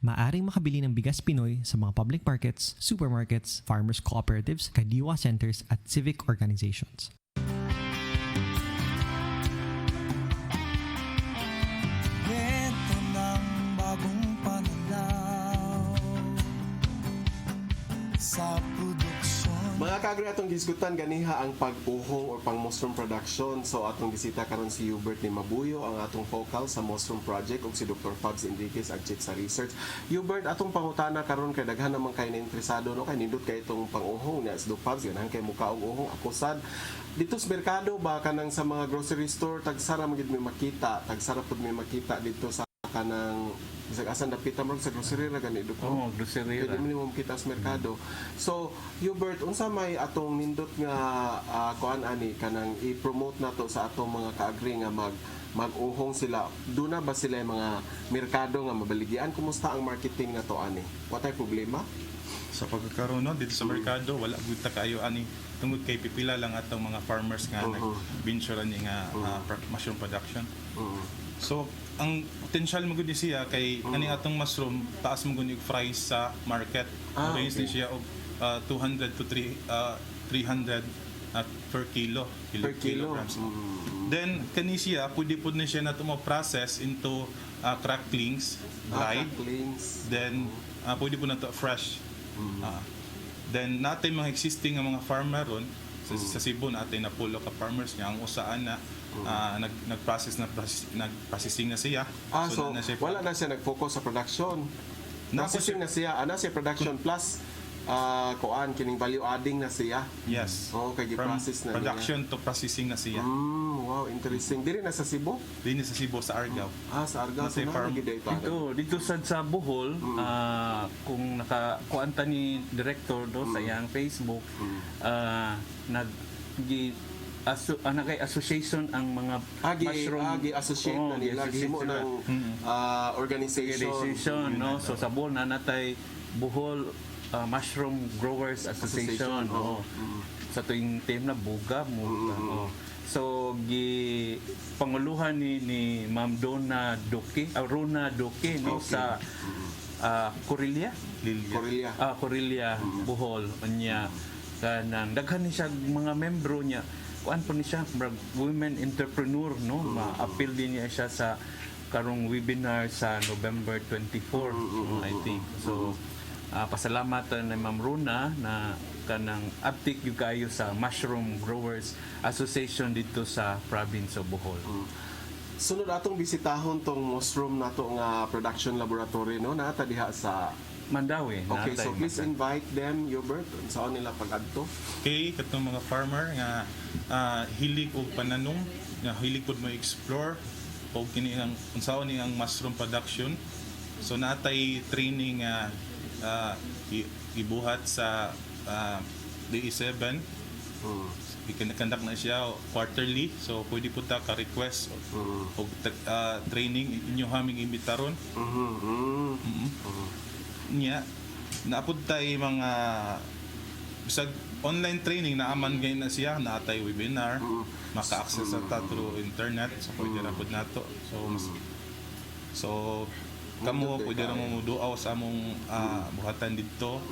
Maaring makabili ng bigas Pinoy sa mga public markets, supermarkets, farmers cooperatives, kadiwa centers at civic organizations. Kwento ng bagong pananaw sa produksyon. Mga kaagri, atong gisgutan ganiha ang pag-uhong or pang mushroom production. So atong bisita karon si Hubert ni Mabuyo, ang atong focal sa mushroom project, ug si Dr. Fabs Enriquez ang chief sa research. Hubert, atong pangutana karon kay daghan naman kay na interesado no kay nindot kay itong pang-uhong niya si Dr. Fabs, ganahan kay muka og uhong akusad. Dito sa merkado ba kanang sa mga grocery store tagsara magid may makita, tagsara pud may makita dito sa kanang isang asan dapita mo sa grocery ra gani dito. Oh, grocery ra. Pwede mo makita sa merkado. So, Hubert, unsa may atong nindot nga kuan ani kanang i-promote nato sa atong mga kaagri nga mag-uhong sila. Duna ba sila mga merkado nga mabaligyan? Kumusta ang marketing nato ani? Watay problema? Sa pagkakaroon no, dito sa merkado, wala gud ta kayo ani tungod kay pipila lang atong mga farmers nga nag-venture ni nga mushroom production. So, ang potential mo gud siya kay ani atong mushroom taas mo gud price sa market. Range din siya og 200 to 300 per kilograms. Then kani siya pwede pud na siya nato mo process into cracklings, dried. Then pwede pud nato fresh. Then natin mga existing nga mga farmer ron sa Cebu natin na pulo ka farmers nga ang usaan na nag-processing na siya. So wala na siya nag-focus sa production. Processing na siya, ana siya production plus kuan kining value adding na siya. Yes. Oh, kay gi-process na production to processing na siya. Wow, interesting. Diri na sa Cebu? Diri sa Cebu sa Argao. Sa Argao sa farm dito sa Bohol, kung nakakuanta ni director do sa yang Facebook, association ang mga mushroom associate na nila gihimo ng organization no. So sa Bohol na natay Bohol Mushroom Growers Association. Sa tuwing team na buga mo. So panguluhan ni Ma'am Rona Duque no sa Corelia Bohol niya kanang daghan ni siya mga membro niya kuan po ni siya women entrepreneur no ma-appeal din niya siya sa karong webinar sa November 24 I think. So pasalamat na Ma'am Rona na kanang uptake yung kayo sa Mushroom Growers Association dito sa province of Bohol. Sunod atong bisitahon tong mushroom nato nga production laboratory no nata diha sa Mandawi. Okay, so please invite them, Hubert, saan nila pag-adto? Okay, katong mga farmer nga hilig og pananong, nga hilig pud mo explore og kini ang unsaon ni ang mushroom production. So natay training gibuhat sa DE7. Ikinakanda na siya quarterly. So pwede po ta ka-request og training inyo haming imbitaron. Nya naapod tay mga bisag online training na aman ngayon na siya, naatay webinar, maka-access sa ta through internet, so pwede ra pud nato. So kamo pwede ra mo duaw sa among buhatan dito.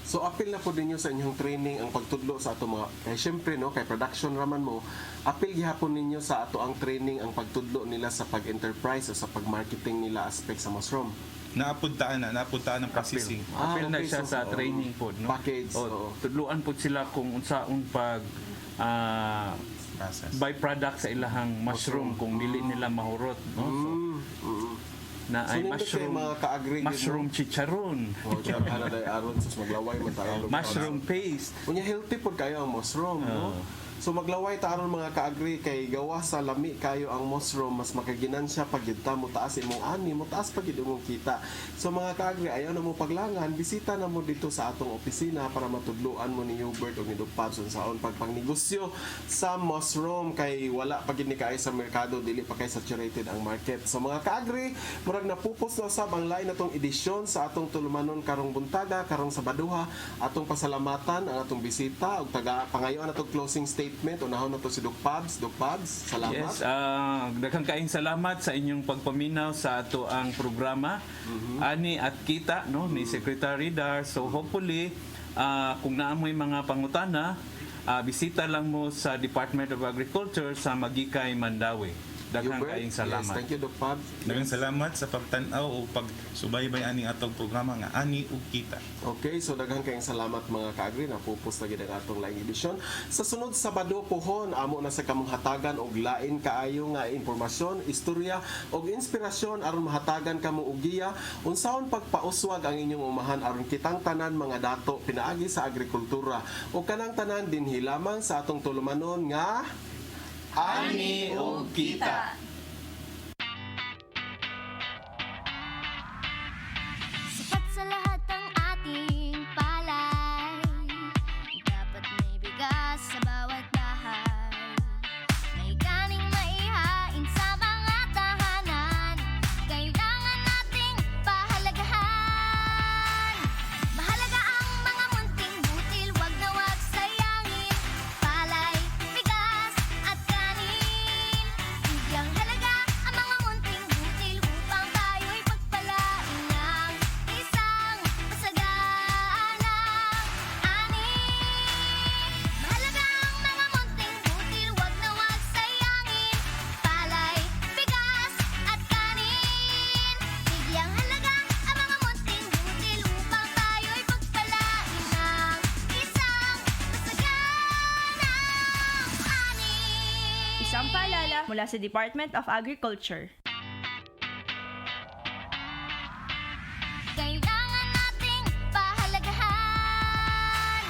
So apil na po ninyo sa inyong training ang pagtudlo sa ato mga kay syempre no kay production raman mo, apil gihapon ninyo sa ato ang training ang pagtudlo nila sa pag-enterprise o sa pag-marketing nila aspect sa mushroom. Napuntaan ang processing. Apil na okay, siya so, sa training po, no? Package. Tudluan po sila kung unsaon pag byproduct sa ilahang mushroom kung dili nila mahurot, no? Na ay mushroom chicharon. Mushroom paste. Unya healthy pod kayo ang mushroom, no? So maglaway ta aron mga ka-agri kay gawa sa lami kayo ang mushroom mas makaginansya pag yunta mo taas imong ani mo taas pag imong kita. So mga ka-agri ayaw na mo paglangan, bisita na mo dito sa atong opisina para matudluan mo ni Hubert o ni Doc Pabs saon pagpangnegosyo sa mushroom kay wala pag ni kay sa merkado dili pa kay saturated ang market. So mga ka-agri, murag napupos na usab ang lain natong edisyon sa atong tulumanon karong buntaga karong Sabaduha. Atong pasalamatan ang atong bisita ug taga pangayoan atong closing statement. Unahon na to si Doc Pabs. Doc Pabs, salamat. Yes, daghang kaayong salamat sa inyong pagpaminaw sa ato ang programa. Ani at kita no ni Secretary Dar. So hopefully kung naamoy mga pangutana, bisita lang mo sa Department of Agriculture sa Magikay, Mandawi. Daghang kaayong salamat. Yes, thank you Doc Pabs. Daghang salamat sa pagtan-aw o pagsubaybay ani atong programa nga Ani ug Kita. Okay, so daghang kayong salamat mga ka-agri na pupos na gid ang atong laing edisyon. Sa sunod Sabado pohon amo na sa kamong hatagan og lain kaayo nga impormasyon, istorya ug inspirasyon aron mahatagan kamo og giya unsaon pagpauswag ang inyong umahan aron kitang tanan mga dato pinaagi sa agrikultura ug kanang tanan dinhi lamang sa atong tulumanon nga Ani ug Kita. Sapat sa lahat ang ating palay, dapat may bigas sa bawat bahay. May ganing maihain sa mga tahanan, kailangan nating pahalagahan. Mahalaga ang mga munting butil, wag na wag sayangin. Palay, bigas at kanin, bigyang halaga ang mga munting butil upang tayo'y pagpalain ng isang masaganang ani. Mahalaga ang mga munting butil, wag na wag sayangin. Palay, bigas at kanin, bigyang halaga ang mga munting butil upang tayo'y pagpalain ng isang masaganang ani. Isang paalala mula sa Department of Agriculture. Kailangan nating pahalagahan.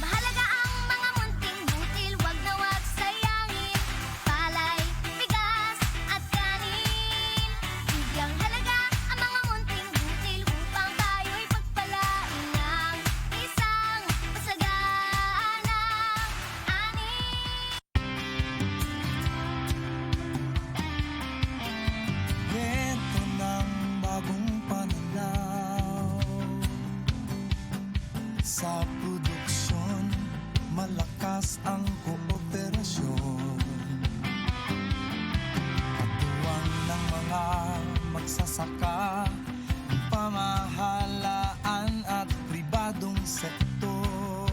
Mahalaga ang mga munting butil, wag na wag sayangin. Palay, bigas at kanin, bigyang halaga ang mga munting butil upang tayo'y pagpalain ng isang masaganang ani. Kwento ng bagong pananaw sa produksyon, malakas ang kooperasyon. Katuwang ng mga magsasaka, pamahalaan at pribadong sektor.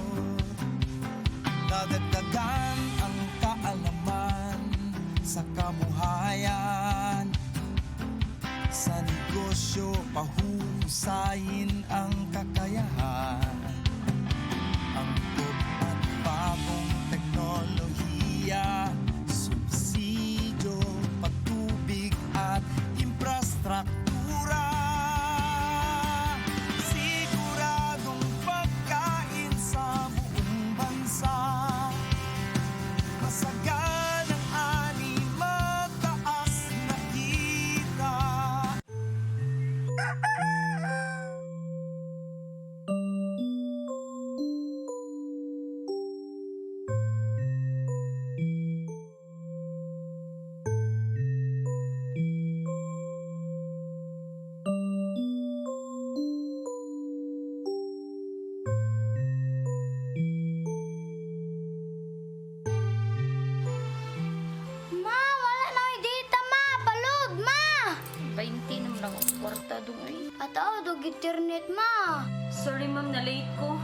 Nadagdagan ang kaalaman sa kabuhayan. Sa negosyo, pahusayin ang kakayahan. Angkop at bagong teknolohiya, subsidyo, patubig at infrastruktura. Siguradong pagkain sa buong bansa. Masaganang ani, mataas na kita. naman ako kwarta doon eh. At ako, dog internet ma. Sorry ma'am, na late ko.